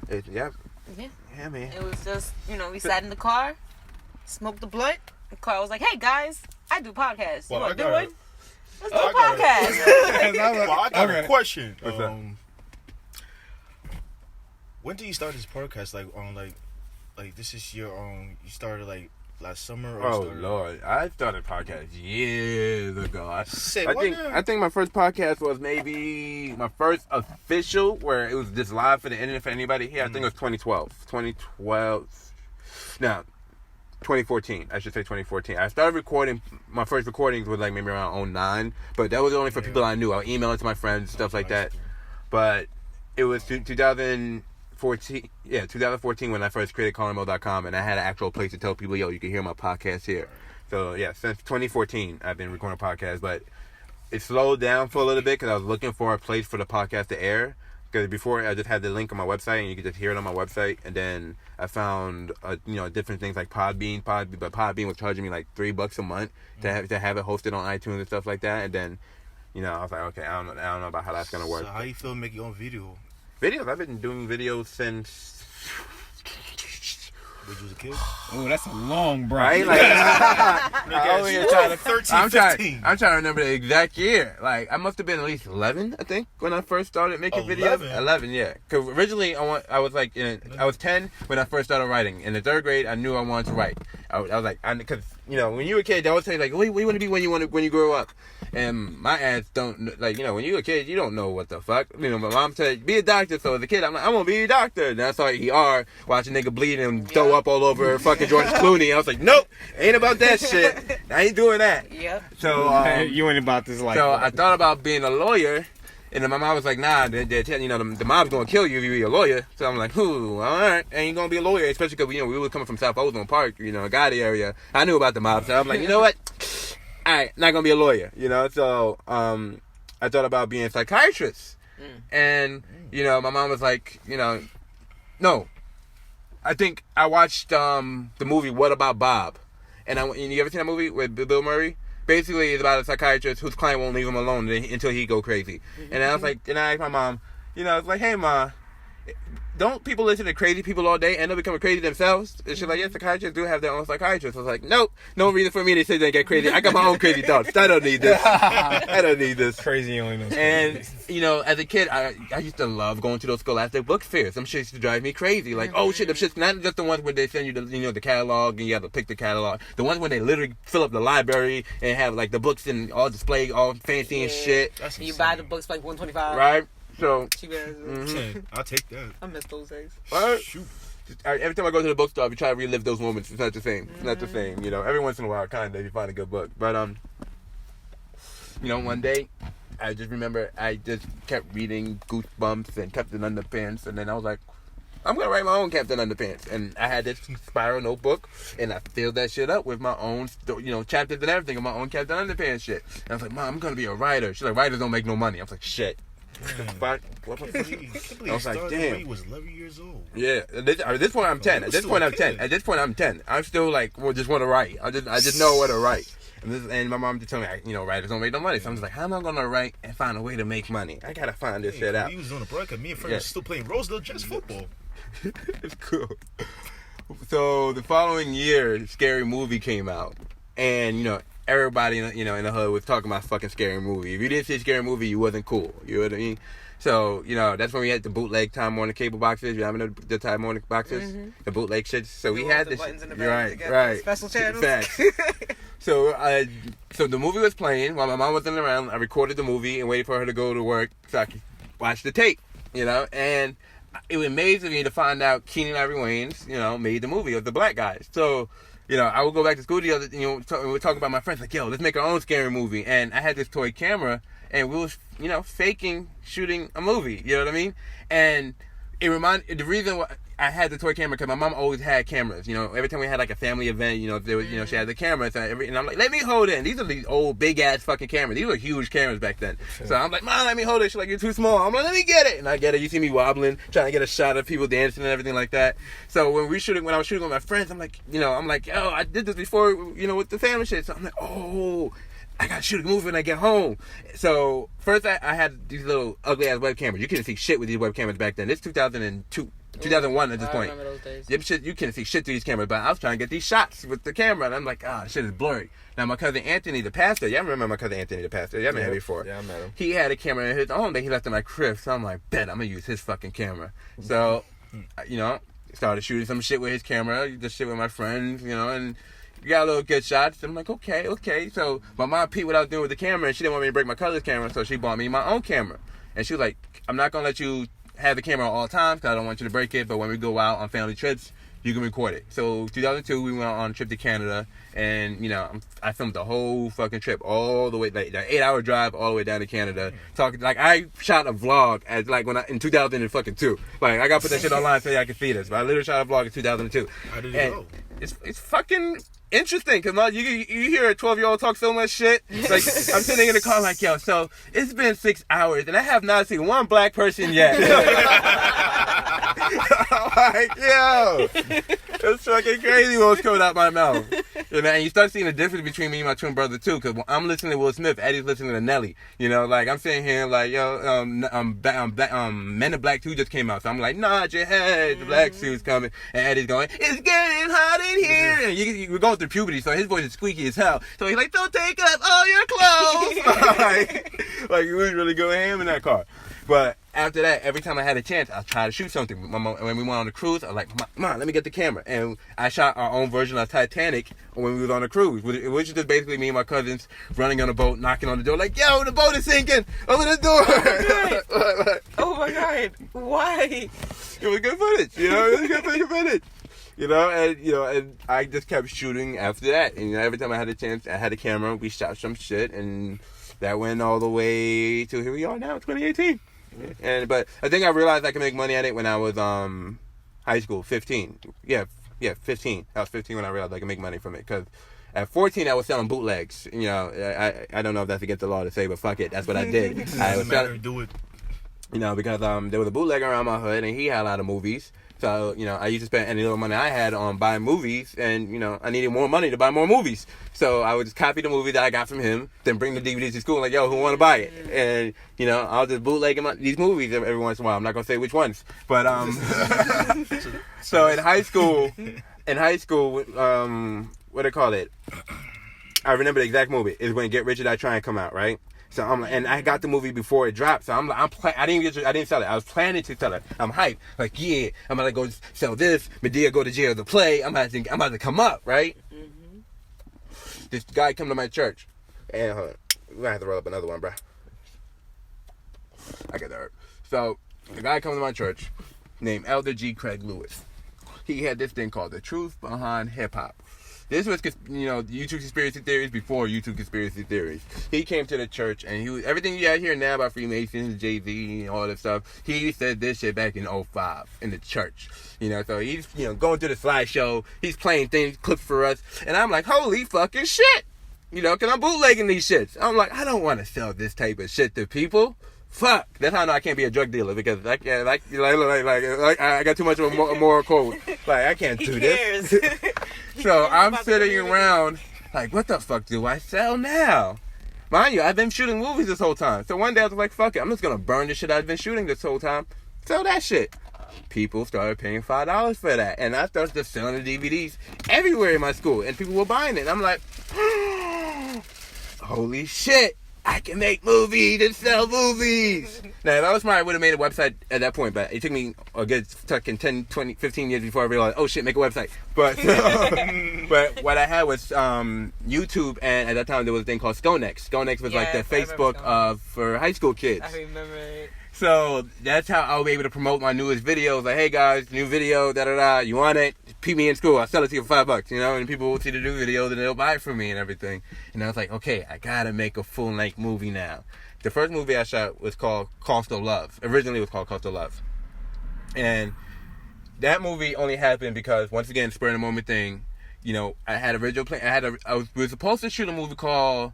Yeah. Yeah. Yeah, man. It was just, we sat in the car, smoked the blunt. The car was like, "Hey guys, I do podcasts. You Well, want to I do got one? it. Let's do a I got podcast." Well, I got a Okay. question. What's that? When did you start this podcast? Like this is your you started like last summer? Or Oh started- Lord, I started podcast years ago. I what think now? I think my first podcast was maybe my first official where it was just live for the internet for anybody here. I think it was 2012. 2014. I should say 2014. I started recording. My first recordings was like maybe around 2009, but that was only for people I knew. I would email it to my friends, stuff like that. But it was 2014. Yeah, 2014 when I first created CallingMo.com, and I had an actual place to tell people, yo, you can hear my podcast here. So yeah, since 2014, I've been recording podcasts, but it slowed down for a little bit because I was looking for a place for the podcast to air. Because before I just had the link on my website and you could just hear it on my website, and then I found different things like Podbean, but Podbean was charging me like $3 a month to have it hosted on iTunes and stuff like that. And then, I was like, okay, I don't know about how that's gonna work. So how you feel making your own video? Videos, I've been doing videos since. When you was a kid? Oh, that's a long break. Right? Like, I always try to 13, 15. I'm trying to remember the exact year. Like, I must have been at least 11, I think, when I first started making videos. 11, yeah. Because originally, I was 10 when I first started writing. In the 3rd grade, I knew I wanted to write. I was like, because when you were a kid, they always say like, what do you want to be when you grow up? And my ads don't when you're a kid, you don't know what the fuck. My mom said, be a doctor. So as a kid, I'm like, I want to be a doctor. And I saw ER, watch a nigga bleed and throw up all over fucking George Clooney. I was like, nope, ain't about that shit. I ain't doing that. Yep. So you ain't about this life. so I thought about being a lawyer. And then my mom was like, nah, the mob's gonna kill you if you be a lawyer. So I'm like, all right, ain't gonna be a lawyer, especially because we were coming from South Ozone Park, Gotti area. I knew about the mob, so I'm like, you know what? All right, not gonna be a lawyer, So I thought about being a psychiatrist, and my mom was like, no. I think I watched the movie What About Bob, and you ever seen that movie with Bill Murray? Basically, it's about a psychiatrist whose client won't leave him alone until he go crazy. And I was like, and I asked my mom, it's like, hey, Ma, don't people listen to crazy people all day and they'll become crazy themselves? And she's like, yeah, psychiatrists do have their own psychiatrists. I was like, nope, no reason for me to sit there and get crazy. I got my own crazy thoughts. I don't need this. I don't need this. Crazy only knows. And, you know, as a kid, I used to love going to those scholastic book fairs. Some shit used to drive me crazy. Like, oh shit, them shit's not just the ones where they send you the, you know, the catalog and you have to pick the catalog. The ones where they literally fill up the library and have like the books and all displayed, all fancy and shit. That's you buy the books for like $125. Right? So, I'll take that. I miss those days. Shoot. Every time I go to the bookstore, I try to relive those moments. It's not the same. It's not the same. You know, every once in a while, kind of, you find a good book. But, you know, one day, I just remember I just kept reading Goosebumps and Captain Underpants. And then I was like, I'm going to write my own Captain Underpants. And I had this spiral notebook, and I filled that shit up with my own, you know, chapters and everything of my own Captain Underpants shit. And I was like, Mom, I'm going to be a writer. She's like, writers don't make no money. I was like, shit. I was like, damn. He was 11 years old. Yeah, at this point I'm 10. At this point I'm 10. At this point I'm 10. I'm still like, well, just want to write. I just know what to write. And my mom just told me, you know, writers don't make no money. So I'm just like, how am I gonna write and find a way to make money? I gotta find this shit out. He was on the broadcast. Me and friends were still playing Rosedale Jets football. It's cool. So the following year, Scary Movie came out, and you know, everybody, you know, in the hood was talking about fucking Scary Movie. If you didn't see a Scary Movie, you wasn't cool. You know what I mean? So, you know, that's when we had the bootleg Time Warner cable boxes. You remember the Time Warner boxes? Mm-hmm. The bootleg shits. So we had this. Right. Special channels. Facts. So the movie was playing while my mom wasn't around. I recorded the movie and waited for her to go to work so I could watch the tape, you know? And it was amazing me to find out Keenan Ivory Wayans, you know, made the movie of the black guys. So, you know, I would go back to school the other, you know, we were talking about my friends, like, yo, let's make our own Scary Movie. And I had this toy camera, and we was, you know, faking shooting a movie. You know what I mean? And the reason why I had the toy camera, because my mom always had cameras. You know, every time we had like a family event, you know, there was, you know, she had the cameras, and I'm like, let me hold it. And these are these old big ass fucking cameras. These were huge cameras back then. So I'm like, Mom, let me hold it. She's like, you're too small. I'm like, let me get it. And I get it. You see me wobbling, trying to get a shot of people dancing and everything like that. So when I was shooting with my friends, I'm like, yo, I did this before, you know, with the family shit. So I'm like, oh, I gotta shoot a movie when I get home. So first I had these little ugly ass web cameras. You couldn't see shit with these web cameras back then. It's 2002. 2001 at this point. I remember those days. Yeah, shit, you can't see shit through these cameras, but I was trying to get these shots with the camera, and I'm like, shit is blurry. Now, my cousin Anthony, the pastor, y'all remember my cousin Anthony, the pastor? Y'all met him before. Yeah, I met him. He had a camera of his own that he left in my crib, so I'm like, bet, I'm gonna use his fucking camera. So, you know, started shooting some shit with his camera, just shit with my friends, you know, and got a little good shots. I'm like, okay. So, my mom peeped what I was doing with the camera, and she didn't want me to break my cousin's camera, so she bought me my own camera. And she was like, I'm not gonna let you have the camera all the time because I don't want you to break it, but when we go out on family trips, you can record it. So 2002, we went on a trip to Canada, and you know, I filmed the whole fucking trip all the way, like the 8-hour drive all the way down to Canada. Talking like I shot a vlog as like in 2002. Like I gotta put that shit online so y'all can see this. But I literally shot a vlog in 2002. How did it go? It's fucking interesting because you hear a 12-year-old talk so much shit. Like I'm sitting in the car like, yo, so it's been 6 hours and I have not seen one black person yet. I'm like, yo, it's fucking crazy what's coming out my mouth. You know, and you start seeing the difference between me and my twin brother too, because I'm listening to Will Smith, Eddie's listening to Nelly. You know, like I'm sitting here like, yo, Men in Black 2 just came out, so I'm like, nod your head, the black suit's coming, and Eddie's going, it's getting hot in here, and we're going through puberty, so his voice is squeaky as hell. So he's like, don't take off all your clothes. like he was really going ham in that car. But after that, every time I had a chance, I'd try to shoot something. When we went on the cruise, I was like, Mom, let me get the camera. And I shot our own version of Titanic when we was on the cruise, which was just basically me and my cousins running on a boat, knocking on the door, like, yo, the boat is sinking. Open the door. Oh, my God. Why? It was good footage, you know? It was good fucking footage. You know, and I just kept shooting after that. And, you know, every time I had a chance, I had a camera, we shot some shit, and that went all the way to here we are now, 2018. But I think I realized I could make money at it when I was high school, 15. Yeah, 15. I was 15 when I realized I could make money from it. Because at 14, I was selling bootlegs. You know, I don't know if that's against the law to say, but fuck it, that's what I did. I was selling, do it. you know, because there was a bootlegger around my hood, and he had a lot of movies. So, I used to spend any little money I had on buying movies, and, I needed more money to buy more movies. So I would just copy the movie that I got from him, then bring the DVDs to school, like, yo, who want to buy it? And, I'll just bootleg these movies every once in a while. I'm not going to say which ones. But, so in high school, what do they call it? I remember the exact movie. Is when Get Rich or Die Trying come out, right? So and I got the movie before it dropped. So I didn't sell it. I was planning to sell it. I'm hyped. Like, yeah, I'm gonna go sell this. Medea go to jail to play. I'm about to come up, right? Mm-hmm. This guy come to my church, and we're gonna have to roll up another one, bro. I get that. So the guy comes to my church, named Elder G. Craig Lewis. He had this thing called The Truth Behind Hip Hop. This was, YouTube conspiracy theories before YouTube conspiracy theories. He came to the church, and everything you hear now about Freemasons, Jay-Z, and all that stuff, he said this shit back in 2005 in the church. So he's, going through the slideshow, he's playing clips for us, and I'm like, holy fucking shit! Because I'm bootlegging these shits. I'm like, I don't want to sell this type of shit to people. Fuck. That's how I know I can't be a drug dealer, because I got too much of a moral code. Like, I can't do this. So I'm sitting around like, what the fuck do I sell now? Mind you, I've been shooting movies this whole time. So one day I was like, fuck it, I'm just gonna burn the shit I've been shooting this whole time. Sell that shit. People started paying $5 for that, and I started just selling the DVDs everywhere in my school, and people were buying it. And I'm like, holy shit, I can make movies and sell movies. Now, if I was smart, I would have made a website at that point, but it took me a good fucking 10, 20, 15 years before I realized, oh shit, make a website. But but what I had was YouTube, and at that time there was a thing called Skonex. Skonex was like the Facebook for high school kids. I remember it. So that's how I was able to promote my newest videos. Like, hey guys, new video, da-da-da, you want it? Peep me in school, I'll sell it to you for $5, and people will see the new video, and they'll buy it from me and everything. And I was like, okay, I gotta make a full-length movie now. The first movie I shot was called Cost of Love. Originally it was called Cost of Love. And that movie only happened because, once again, spur of the moment thing, I had original plan. We were supposed to shoot a movie called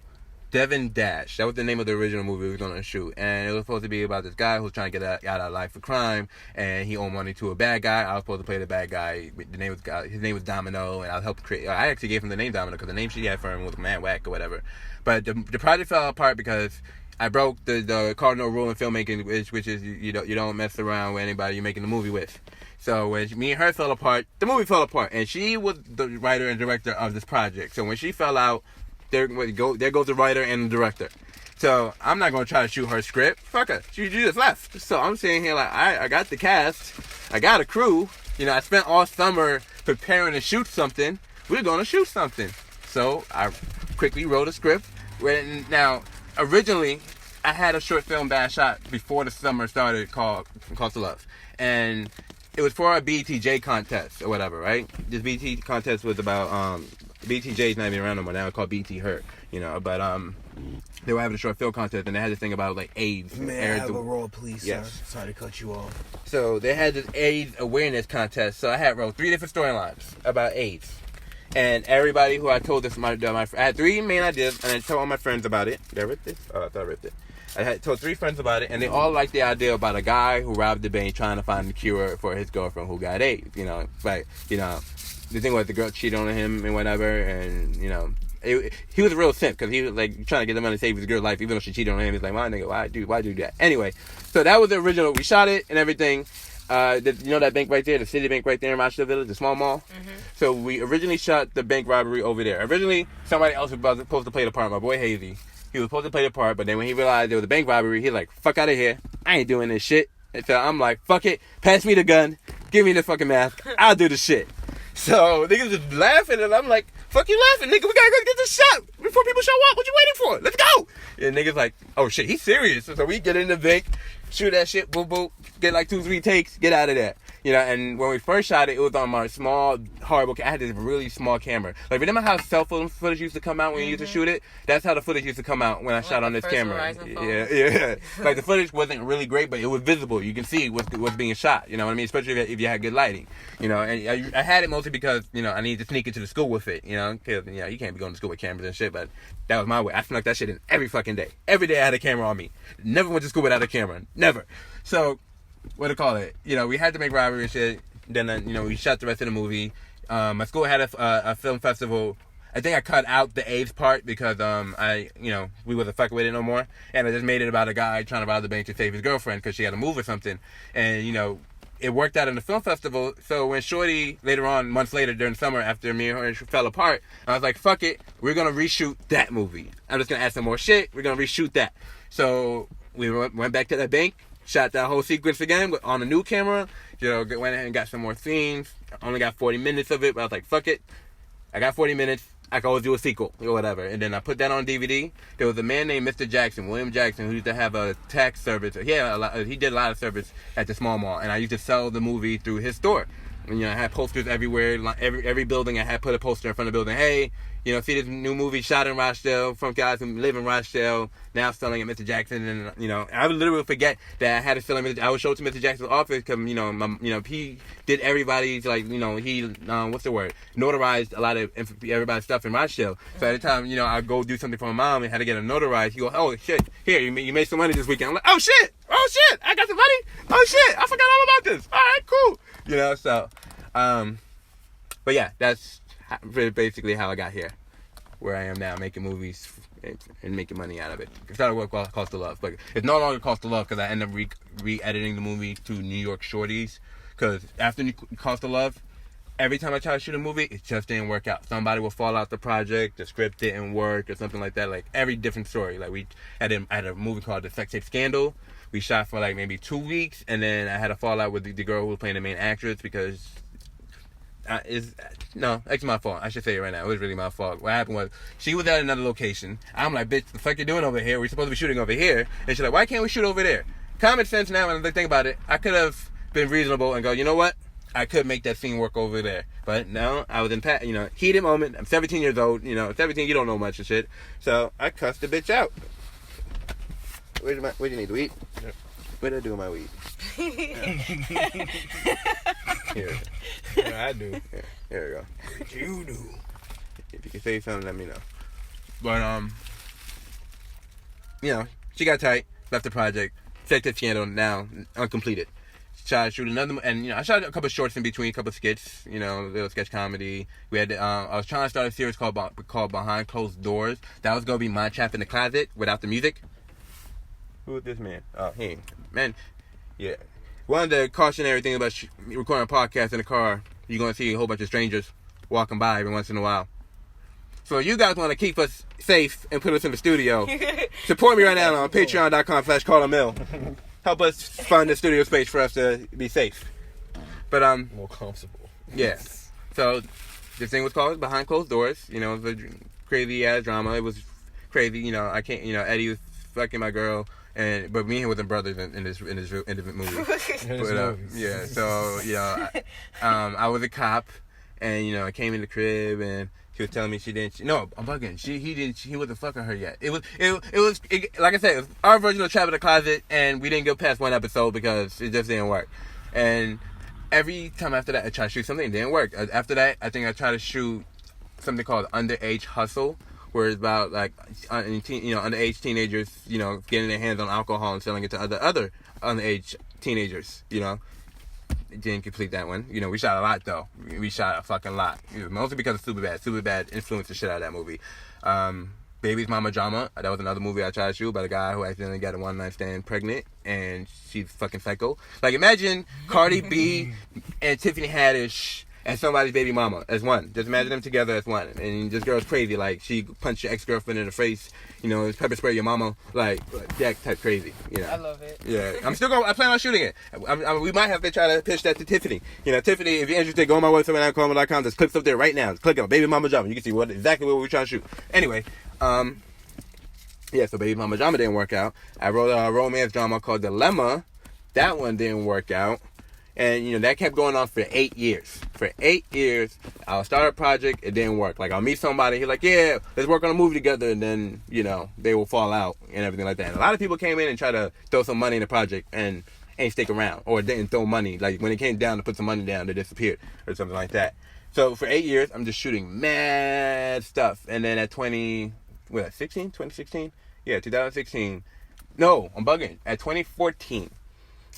Devin Dash. That was the name of the original movie we were going to shoot. And it was supposed to be about this guy who was trying to get out of life for crime, and he owed money to a bad guy. I was supposed to play the bad guy. His name was Domino, and I helped create. I actually gave him the name Domino because the name she had for him was Man Whack or whatever. But the project fell apart because I broke the cardinal rule in filmmaking, which is you don't mess around with anybody you're making the movie with. So when me and her fell apart, the movie fell apart, and she was the writer and director of this project. So when she fell out, there goes the writer and the director. So I'm not gonna try to shoot her script. Fuck her. She just left. So I'm sitting here like, I got the cast, I got a crew. I spent all summer preparing to shoot something. We're gonna shoot something. So I quickly wrote a script. Now, originally, I had a short film that I shot before the summer started called Cost of Love, and it was for a BTJ contest or whatever, right? This BT contest was about BTJ is not even around no more now. It's called BT Hurt, but they were having a short film contest, and they had this thing about like AIDS. May I have a roll, please, yes. sir? Sorry to cut you off. So they had this AIDS awareness contest. So I wrote 3 different storylines about AIDS, and everybody who I told this, I had 3 main ideas, and I told all my friends about it. Did I rip this? Oh, I thought I ripped it. I had told 3 friends about it, and they all liked the idea about a guy who robbed the bank trying to find the cure for his girlfriend who got AIDS. The thing was the girl cheated on him and whatever, and he was a real simp because he was like trying to get the money to save his girl's life, even though she cheated on him. He's like, my nigga, why do that? Anyway, so that was the original. We shot it and everything. That bank right there, the City Bank right there in Rochester Village, the small mall. Mm-hmm. So we originally shot the bank robbery over there. Originally, somebody else was supposed to play the part. My boy Hazy, he was supposed to play the part, but then when he realized there was a bank robbery, he's like, fuck out of here. I ain't doing this shit. And so I'm like, fuck it, pass me the gun, give me the fucking mask, I'll do the shit. So niggas just laughing, and I'm like, fuck you laughing, nigga, we gotta go get this shot before people show up. What you waiting for? Let's go. And niggas like, oh shit, he's serious. So we get in the bank, shoot that shit, boom, boom, get like 2-3 takes, get out of there. And when we first shot it, it was on my small, horrible, I had this really small camera. Like, remember how cell phone footage used to come out when you used to shoot it? That's how the footage used to come out when I shot on this camera. Yeah. Like, the footage wasn't really great, but it was visible. You can see what's being shot, you know what I mean? Especially if you had good lighting, And I had it mostly because, I needed to sneak into the school with it, Because, you can't be going to school with cameras and shit, but that was my way. I snuck that shit in every fucking day. Every day I had a camera on me. Never went to school without a camera. Never. So, what to call it? We had to make robbery and shit. Then we shot the rest of the movie. My school had a film festival. I think I cut out the AIDS part because we wasn't fucking with it no more, and I just made it about a guy trying to rob the bank to save his girlfriend because she had to move or something, and it worked out in the film festival. So when Shorty later on, months later during summer, after me and her fell apart, I was like, fuck it, we're gonna reshoot that movie. I'm just gonna add some more shit. We're gonna reshoot that. So we went back to that bank, shot that whole sequence again on a new camera. Went ahead and got some more scenes. Only got 40 minutes of it, but I was like, fuck it. I got 40 minutes. I can always do a sequel or whatever. And then I put that on DVD. There was a man named Mr. Jackson, William Jackson, who used to have a tax service. He did a lot of service at the small mall, and I used to sell the movie through his store. And, I had posters everywhere. Every building I had put a poster in front of the building. Hey, see this new movie shot in Rochdale from guys who live in Rochdale, now selling at Mr. Jackson. And, I would literally forget that I had to sell him. I would show it to Mr. Jackson's office because, he did everybody's, he, what's the word? Notarized a lot of everybody's stuff in Rochdale. So at the time, I'd go do something for my mom and had to get a notarized. He goes, oh, shit, here, you made some money this weekend. I'm like, oh, shit, I got some money? Oh, shit, I forgot all about this. All right, cool. But yeah, that's basically how I got here, where I am now, making movies and making money out of it. It started with Cost of Love, but it's no longer Cost of Love because I ended up re-editing the movie to New York Shorties. Because after Cost of Love, every time I try to shoot a movie, it just didn't work out. Somebody will fall out the project, the script didn't work, or something like that. Like every different story. Like I had a movie called The Sex Tape Scandal. We shot for like maybe 2 weeks, and then I had a fallout with the girl who was playing the main actress because it's my fault. I should say it right now. It was really my fault. What happened was she was at another location. I'm like, bitch, the fuck you doing over here? We're supposed to be shooting over here. And she's like, why can't we shoot over there? Common sense now, when I think about it, I could have been reasonable and go, you know what? I could make that scene work over there. But no, I was in heated moment. I'm 17 years old. 17, you don't know much of shit. So I cussed the bitch out. What do you need, weed? Yep. What did I do with my weed? Here. Yeah, I do. Here we go. What you do? If you can say something, let me know. But she got tight, left the project. Sex Tape Scandal now uncompleted. Tried to shoot another, and I shot a couple of shorts in between, a couple of skits, little sketch comedy. We had I was trying to start a series called Behind Closed Doors. That was gonna be my trap in the closet without the music. Who is this man? Oh, he man. Yeah. One of the cautionary things about recording a podcast in a car, you're gonna see a whole bunch of strangers walking by every once in a while. So you guys want to keep us safe and put us in the studio, support me right now on patreon.com/CarlaMill. Help us find a studio space for us to be safe. But more comfortable. Yeah. So this thing was called Behind Closed Doors. It was a crazy ass drama. It was crazy. I can't. Eddie was fucking my girl, but me and him wasn't brothers in this intimate movie. But, yeah. So I was a cop, and I came in the crib and she was telling me she didn't. No, I'm bugging. He wasn't fucking her yet. It was like I said, it was our version of Trap in the Closet, and we didn't go past one episode because it just didn't work. And every time after that, I tried to shoot something, it didn't work. After that, I think I tried to shoot something called Underage Hustle, where it's about like underage teenagers, getting their hands on alcohol and selling it to other underage teenagers, Didn't complete that one. We shot a lot though. We shot a fucking lot. Mostly because of Superbad. Superbad influenced the shit out of that movie. Baby's Mama Drama. That was another movie I tried to shoot about a guy who accidentally got a one-night stand pregnant, and she's fucking psycho. Like imagine Cardi B and Tiffany Haddish as somebody's baby mama as one. Just imagine them together as one. And this girl's crazy. Like she punched your ex-girlfriend in the face. Pepper spray your mama. Like that type crazy. I love it. Yeah, I plan on shooting it. We might have to try to pitch that to Tiffany. Tiffany, if you're interested, go on my website at CarlaMill.com. There's clips up there right now. Just click on Baby Mama Drama. You can see exactly what we're trying to shoot. Anyway, so Baby Mama Drama didn't work out. I wrote a romance drama called Dilemma. That one didn't work out. And, that kept going on for 8 years. For 8 years, I'll start a project, it didn't work. Like, I'll meet somebody, he's like, yeah, let's work on a movie together, and then, they will fall out and everything like that. And a lot of people came in and tried to throw some money in the project and ain't stick around, or didn't throw money. Like, when it came down to put some money down, they disappeared, or something like that. So, for 8 years, I'm just shooting mad stuff. And then at 2016? Yeah, 2016. No, I'm bugging. At 2014.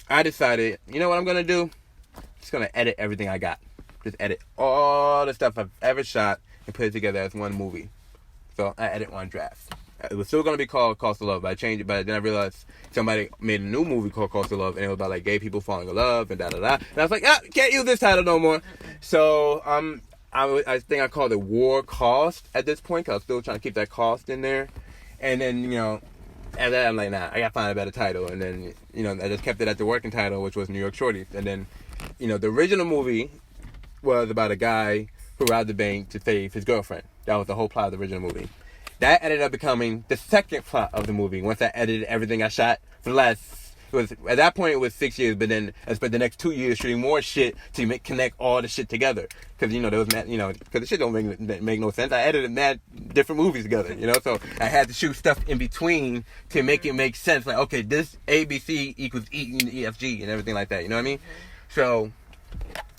I decided, you know what I'm going to do? just gonna edit everything I got. Just edit all the stuff I've ever shot and put it together as one movie. So I edit one draft. It was still gonna be called Cost of Love, but I changed it. But then I realized somebody made a new movie called Cost of Love, and it was about like gay people falling in love and da da da. And I was like, can't use this title no more. So I think I called it War Cost at this point, because I was still trying to keep that cost in there. And then, you know, after that, I'm like, nah, I gotta find a better title. And then, you know, I just kept it at the working title, which was New York Shorties. And then, you know, the original movie was about a guy who robbed the bank to save his girlfriend. That was the whole plot of the original movie. That ended up becoming the second plot of the movie once I edited everything I shot for the last... At that point, it was 6 years, but then I spent the next 2 years shooting more shit to connect all the shit together. Because, you know, there was, you know, because the shit don't make no sense. I edited mad different movies together, you know, so I had to shoot stuff in between to make it make sense. Like, okay, this ABC equals EFG and everything like that, you know what I mean? So,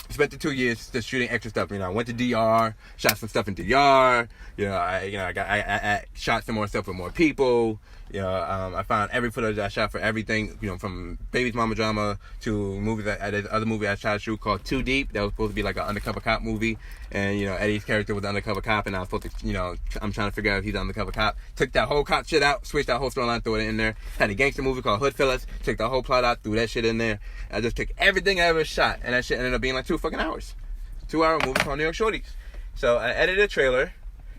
spent the 2 years just shooting extra stuff. You know, I went to DR, shot some stuff in DR. I shot some more stuff with more people. You know, I found every footage I shot for everything. You know, from Baby's Mama Drama to movies. The other movie I shot to shoot called Too Deep. That was supposed to be like an undercover cop movie. And you know, Eddie's character was an undercover cop, and I was supposed to, you know, I'm trying to figure out if he's an undercover cop. Took that whole cop shit out, switched that whole storyline, threw it in there. Had a gangster movie called Hoodfellas. Took the whole plot out, threw that shit in there. I just took everything I ever shot, and that shit ended up being like 2 fucking hours. 2-hour movie called New York Shorties. So I edited a trailer,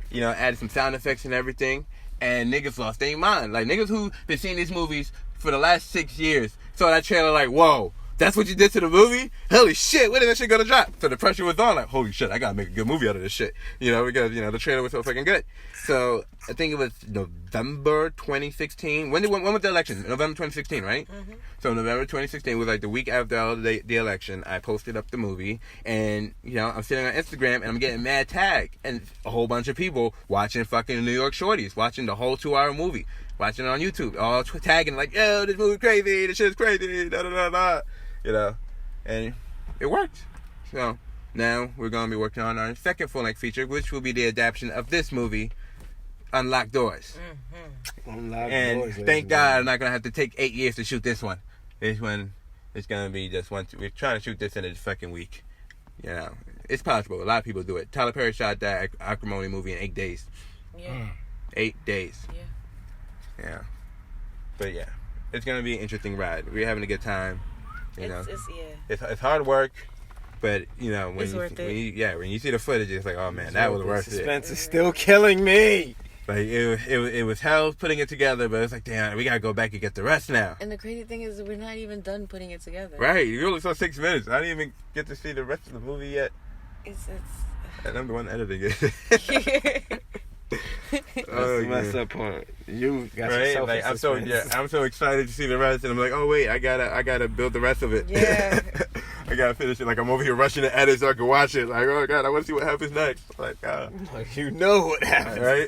you know, added some sound effects and everything, and niggas lost their mind. Like, niggas who been seeing these movies for the last 6 years saw that trailer like, whoa, that's what you did to the movie? Holy shit, when is that shit gonna drop? So the pressure was on, like, holy shit, I gotta make a good movie out of this shit. You know, because, you know, the trailer was so fucking good. So, I think it was November 2016. When was the election? November 2016, right? Mm-hmm. So, November 2016 was like the week after the election. I posted up the movie, and, you know, I'm sitting on Instagram, and I'm getting mad tagged. And a whole bunch of people watching fucking New York Shorties, watching the whole 2-hour movie, watching it on YouTube, all tagging, like, yo, this movie crazy, this shit's crazy, da da da da. You know, and it worked. So now we're gonna be working on our second full-length feature, which will be the adaptation of this movie, Unlocked Doors. Mm-hmm. Unlocked Doors. Thank God I'm not gonna have to take 8 years to shoot this one. This one is gonna be just one. We're trying to shoot this in a fucking week. You know, it's possible. A lot of people do it. Tyler Perry shot that Acrimony movie in 8 days. Yeah. 8 days. Yeah. Yeah. But yeah, it's gonna be an interesting ride. We're having a good time. You know, it's hard work, but you know when you see the footage, it's like, oh man, that was worth it. Suspense is still killing me. Like it was hell putting it together, but it's like, damn, we gotta go back and get the rest now. And the crazy thing is, we're not even done putting it together. Right, you only saw 6 minutes. I didn't even get to see the rest of the movie yet. It's. And I'm the one editing it. That's the messed up part. You got right? yourself like I'm so excited to see the rest, and I'm like, oh wait, I gotta build the rest of it. Yeah. I gotta finish it. Like, I'm over here rushing to edit so I can watch it. Like, oh god, I want to see what happens next. Like, you know what happens, right?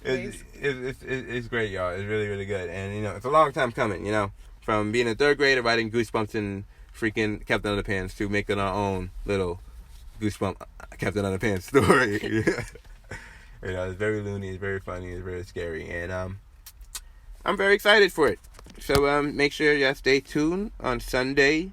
It's great, y'all. It's really, really good, and you know, it's a long time coming. You know, from being a third grader writing Goosebumps and freaking Captain Underpants to making our own little Goosebump Captain Underpants story. You know, it's very loony, it's very funny, it's very scary, and I'm very excited for it. So make sure y'all stay tuned on Sunday.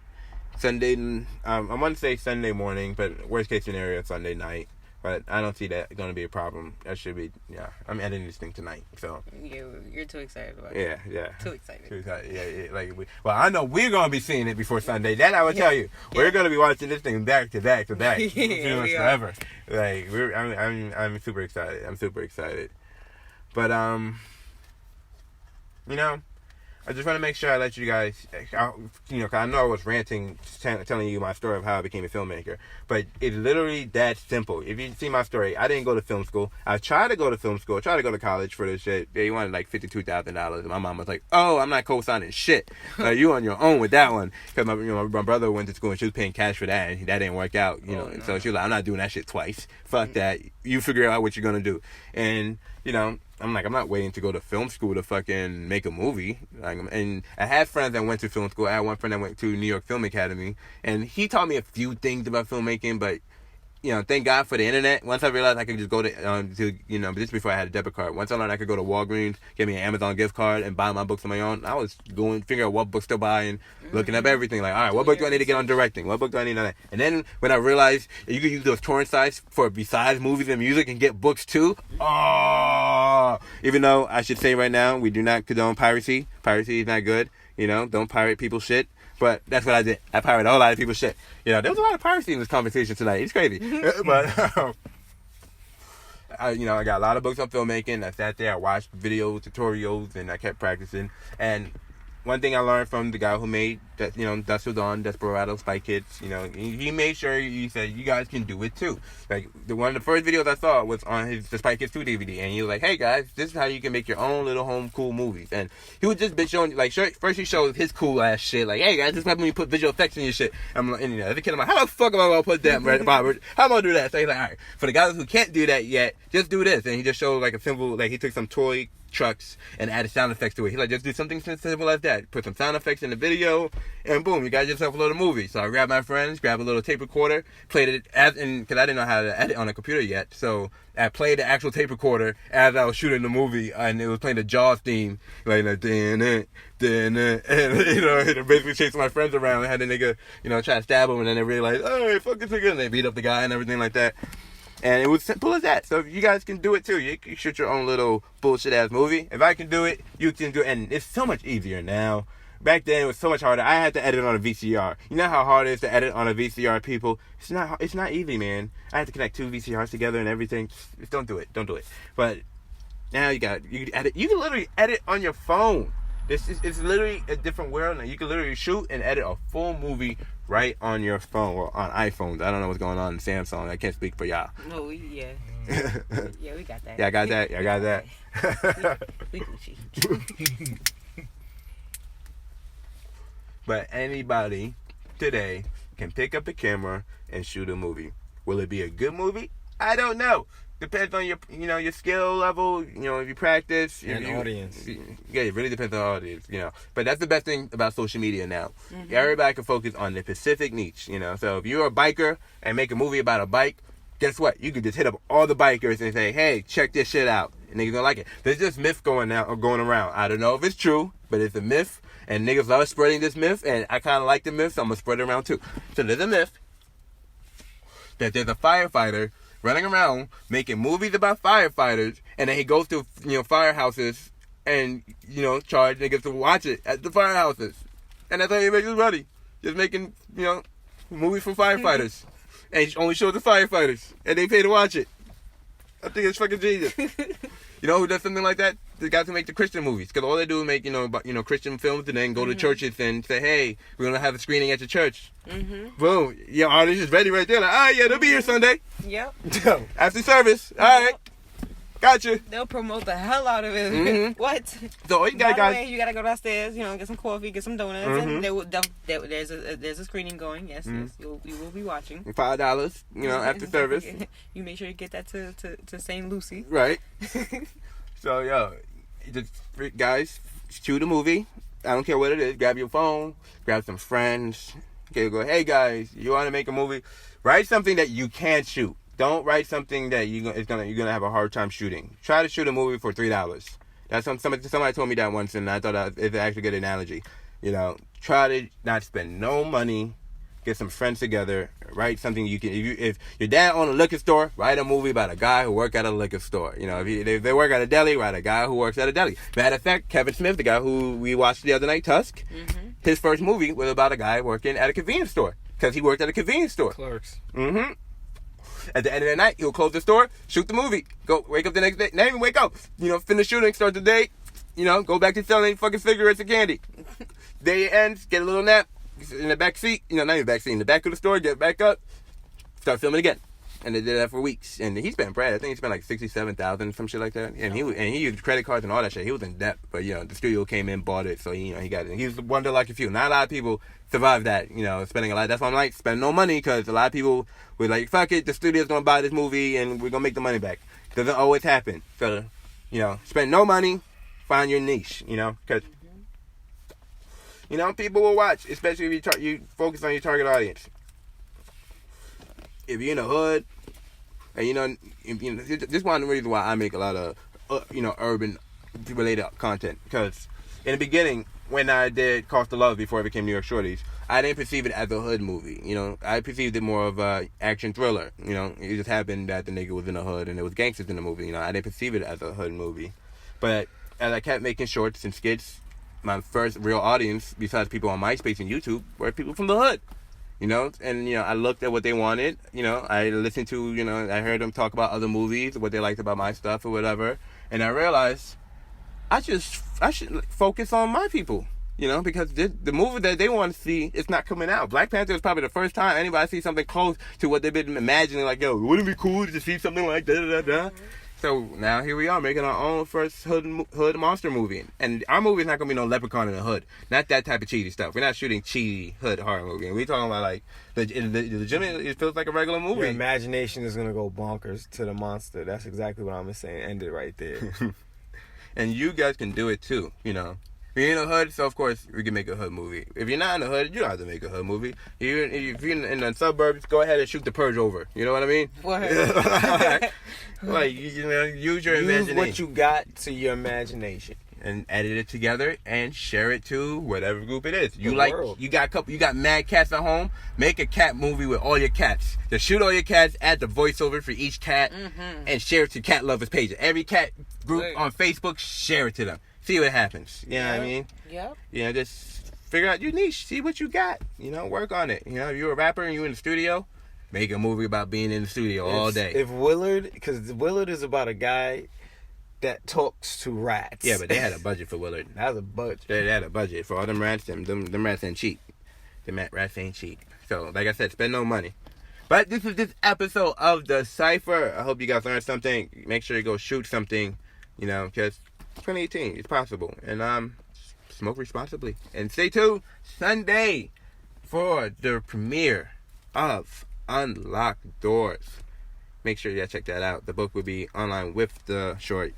I want to say Sunday morning, but worst case scenario, Sunday night. But I don't see that going to be a problem. That should be, yeah. I'm editing this thing tonight, so. You're too excited about it. Yeah. Too excited. Yeah. Like, well, I know we're going to be seeing it before Sunday. That I will tell you. Yeah. We're going to be watching this thing back to back to back. Pretty much forever. Like, I'm super excited. I'm super excited. But, you know, I just want to make sure I let you guys, you know, 'cause I know I was ranting, telling you my story of how I became a filmmaker, but it's literally that simple. If you see my story, I didn't go to film school. I tried to go to film school, tried to go to college for this shit. They wanted like $52,000, and my mom was like, "Oh, I'm not co-signing shit. You on your own with that one." Because my brother went to school and she was paying cash for that, and that didn't work out. You know, so she was like, "I'm not doing that shit twice. Fuck that. You figure out what you're gonna do." And you know, I'm not waiting to go to film school to fucking make a movie. Like, and I had friends that went to film school. I had one friend that went to New York Film Academy, and he taught me a few things about filmmaking, but thank God for the internet. Once I realized I could just go to this before I had a debit card. Once I learned I could go to Walgreens, get me an Amazon gift card, and buy my books on my own, I was going figure out what books to buy and looking up everything. Like, all right, what book do I need to get on directing? What book do I need on that? And then when I realized you could use those torrent sites for besides movies and music and get books too. Oh, even though I should say right now we do not condone piracy. Piracy is not good. Don't pirate people's shit. But that's what I did. I pirated a whole lot of people's shit. There was a lot of piracy in this conversation tonight. It's crazy. But, I got a lot of books on filmmaking. I sat there, I watched videos, tutorials, and I kept practicing. And one thing I learned from the guy who made that, Dust Till Dawn, Desperado, Spy Kids, he made sure he said, you guys can do it too. Like, one of the first videos I saw was on the Spy Kids 2 DVD, and he was like, hey guys, this is how you can make your own little home cool movies. And he would just been showing, like, first he showed his cool ass shit, like, hey guys, this is how you put visual effects in your shit. I'm like, and as a kid, I'm like, how the fuck am I gonna put that, Robert? How am I gonna do that? So he's like, all right, for the guys who can't do that yet, just do this. And he just showed like a simple, like he took some toy trucks and added sound effects to it. He's like, just do something simple as that. Put some sound effects in the video, and boom, you got yourself a little movie. So I grabbed my friends, grabbed a little tape recorder, played it because I didn't know how to edit on a computer yet. So I played the actual tape recorder as I was shooting the movie, and it was playing the Jaws theme, like and basically chasing my friends around and had the nigga, try to stab him, and then they realized, oh, fuck this nigga, and they beat up the guy and everything like that. And it was simple as that. So if you guys can do it too, you can shoot your own little bullshit ass movie. If I can do it, you can do it. And it's so much easier now. Back then it was so much harder. I had to edit on a VCR. You know how hard it is to edit on a VCR, people? It's not easy, man. I had to connect 2 VCRs together and everything. Just don't do it. Don't do it. But now you can edit. You can literally edit on your phone. It's literally a different world now. You can literally shoot and edit a full movie right on your phone or on iPhones. I don't know what's going on in Samsung. I can't speak for y'all. No, yeah, we got that. Yeah, I got that. Yeah, I got that. We Gucci. But anybody today can pick up a camera and shoot a movie. Will it be a good movie? I don't know. Depends on your your skill level, if you practice. And audience. Yeah, it really depends on the audience, But that's the best thing about social media now. Mm-hmm. Everybody can focus on the specific niche, So if you're a biker and make a movie about a bike, guess what? You could just hit up all the bikers and say, hey, check this shit out. And niggas gonna like it. There's this myth going around. I don't know if it's true, but it's a myth. And niggas love spreading this myth. And I kind of like the myth, so I'm going to spread it around too. So there's a myth that there's a firefighter running around making movies about firefighters, and then he goes to firehouses and charge niggas to watch it at the firehouses, and that's how he makes his money, just making movies for firefighters, and he only shows the firefighters, and they pay to watch it. I think it's fucking genius. You know who does something like that? The guys who make the Christian movies, because all they do is make Christian films and then go to churches and say, hey, we're gonna have a screening at your church. Mm-hmm. Boom, your audience is ready right there. Like, yeah, they'll be here Sunday. Yep. After service, all right, gotcha. They'll promote the hell out of it. Mm-hmm. What? So all you got, guys, way, you gotta go downstairs, get some coffee, get some donuts, and there's a screening going. Yes, yes, you will be watching. $5, after service. You make sure you get that to St. Lucie. Right. So, just guys, shoot a movie. I don't care what it is. Grab your phone, grab some friends. Okay, go, hey guys, you want to make a movie? Write something that you can't shoot. Don't write something that you're gonna have a hard time shooting. Try to shoot a movie for $3. That's somebody told me that once, and I thought it's actually a good analogy. Try to not spend no money. Get some friends together, write something you can. If your dad owned a liquor store, write a movie about a guy who worked at a liquor store. If they work at a deli, write a guy who works at a deli. Matter of fact, Kevin Smith, the guy who we watched the other night, Tusk, his first movie was about a guy working at a convenience store because he worked at a convenience store. Clerks. Mm-hmm. At the end of the night, he'll close the store, shoot the movie, go wake up the next day, not even wake up, finish shooting, start the day, go back to selling fucking cigarettes and candy. Day ends, get a little nap. In the back seat, not in the back seat, in the back of the store, get back up, start filming again. And they did that for weeks. And he spent bread. I think he spent like $67,000, some shit like that. And he used credit cards and all that shit. He was in debt. But the studio came in, bought it, so he got it. He was one of the lucky few. Not a lot of people survive that, spending a lot. That's why I'm like, spend no money, because a lot of people were like, fuck it, the studio's gonna buy this movie and we're gonna make the money back. Doesn't always happen. So, spend no money, find your niche, because people will watch, especially if you focus on your target audience. If you're in the hood, And this is one of the reasons why I make a lot of urban related content, because in the beginning, when I did Cost of Love before it became New York Shorties, I didn't perceive it as a hood movie. I perceived it more of a action thriller. It just happened that the nigga was in the hood and there was gangsters in the movie. I didn't perceive it as a hood movie. But as I kept making shorts and skits, my first real audience, besides people on MySpace and YouTube, were people from the hood. And I looked at what they wanted. I listened to, I heard them talk about other movies, what they liked about my stuff or whatever, and I realized I should focus on my people. Because the movie that they want to see is not coming out. Black Panther is probably the first time anybody sees something close to what they've been imagining. Like, yo, wouldn't it be cool to see something like da. So now here we are making our own first hood monster movie. And our movie is not going to be no leprechaun in the hood. Not that type of cheesy stuff. We're not shooting cheesy hood horror movie. We're talking about like, legitimately, it feels like a regular movie. Your imagination is going to go bonkers to the monster. That's exactly what I'm saying. End it right there. And you guys can do it too, If you're in the hood, so of course we can make a hood movie. If you're not in the hood, you don't have to make a hood movie. If you're in the suburbs, go ahead and shoot The Purge over. You know what I mean? What? Use your imagination. Use what you got to your imagination and edit it together and share it to whatever group it is. You got mad cats at home. Make a cat movie with all your cats. Just shoot all your cats. Add the voiceover for each cat, and share it to cat lovers page. Every cat group on Facebook, share it to them. See what happens. You know what I mean? Yep. Just figure out your niche. See what you got. Work on it. If you're a rapper and you're in the studio, make a movie about being in the studio all day. If Willard, because Willard is about a guy that talks to rats. Yeah, but they had a budget for Willard. That was a budget. They had a budget for all them rats. Them rats ain't cheap. Rats ain't cheap. So, like I said, spend no money. But this is this episode of the Cypher. I hope you guys learned something. Make sure you go shoot something. Because 2018, it's possible. And smoke responsibly. And stay tuned Sunday for the premiere of Unlocked Doors. Make sure you check that out. The book will be online with the short.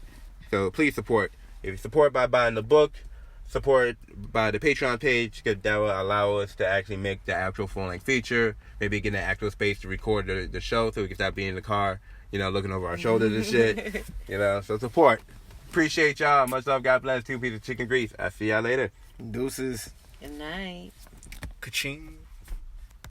So please support. If you support by buying the book, support by the Patreon page, because that will allow us to actually make the actual full-length feature. Maybe get an actual space to record the show so we can stop being in the car, looking over our shoulders and shit. So support. Appreciate y'all. Much love. God bless. 2 pieces of chicken grease. I'll see y'all later. Deuces. Good night. Ka-ching.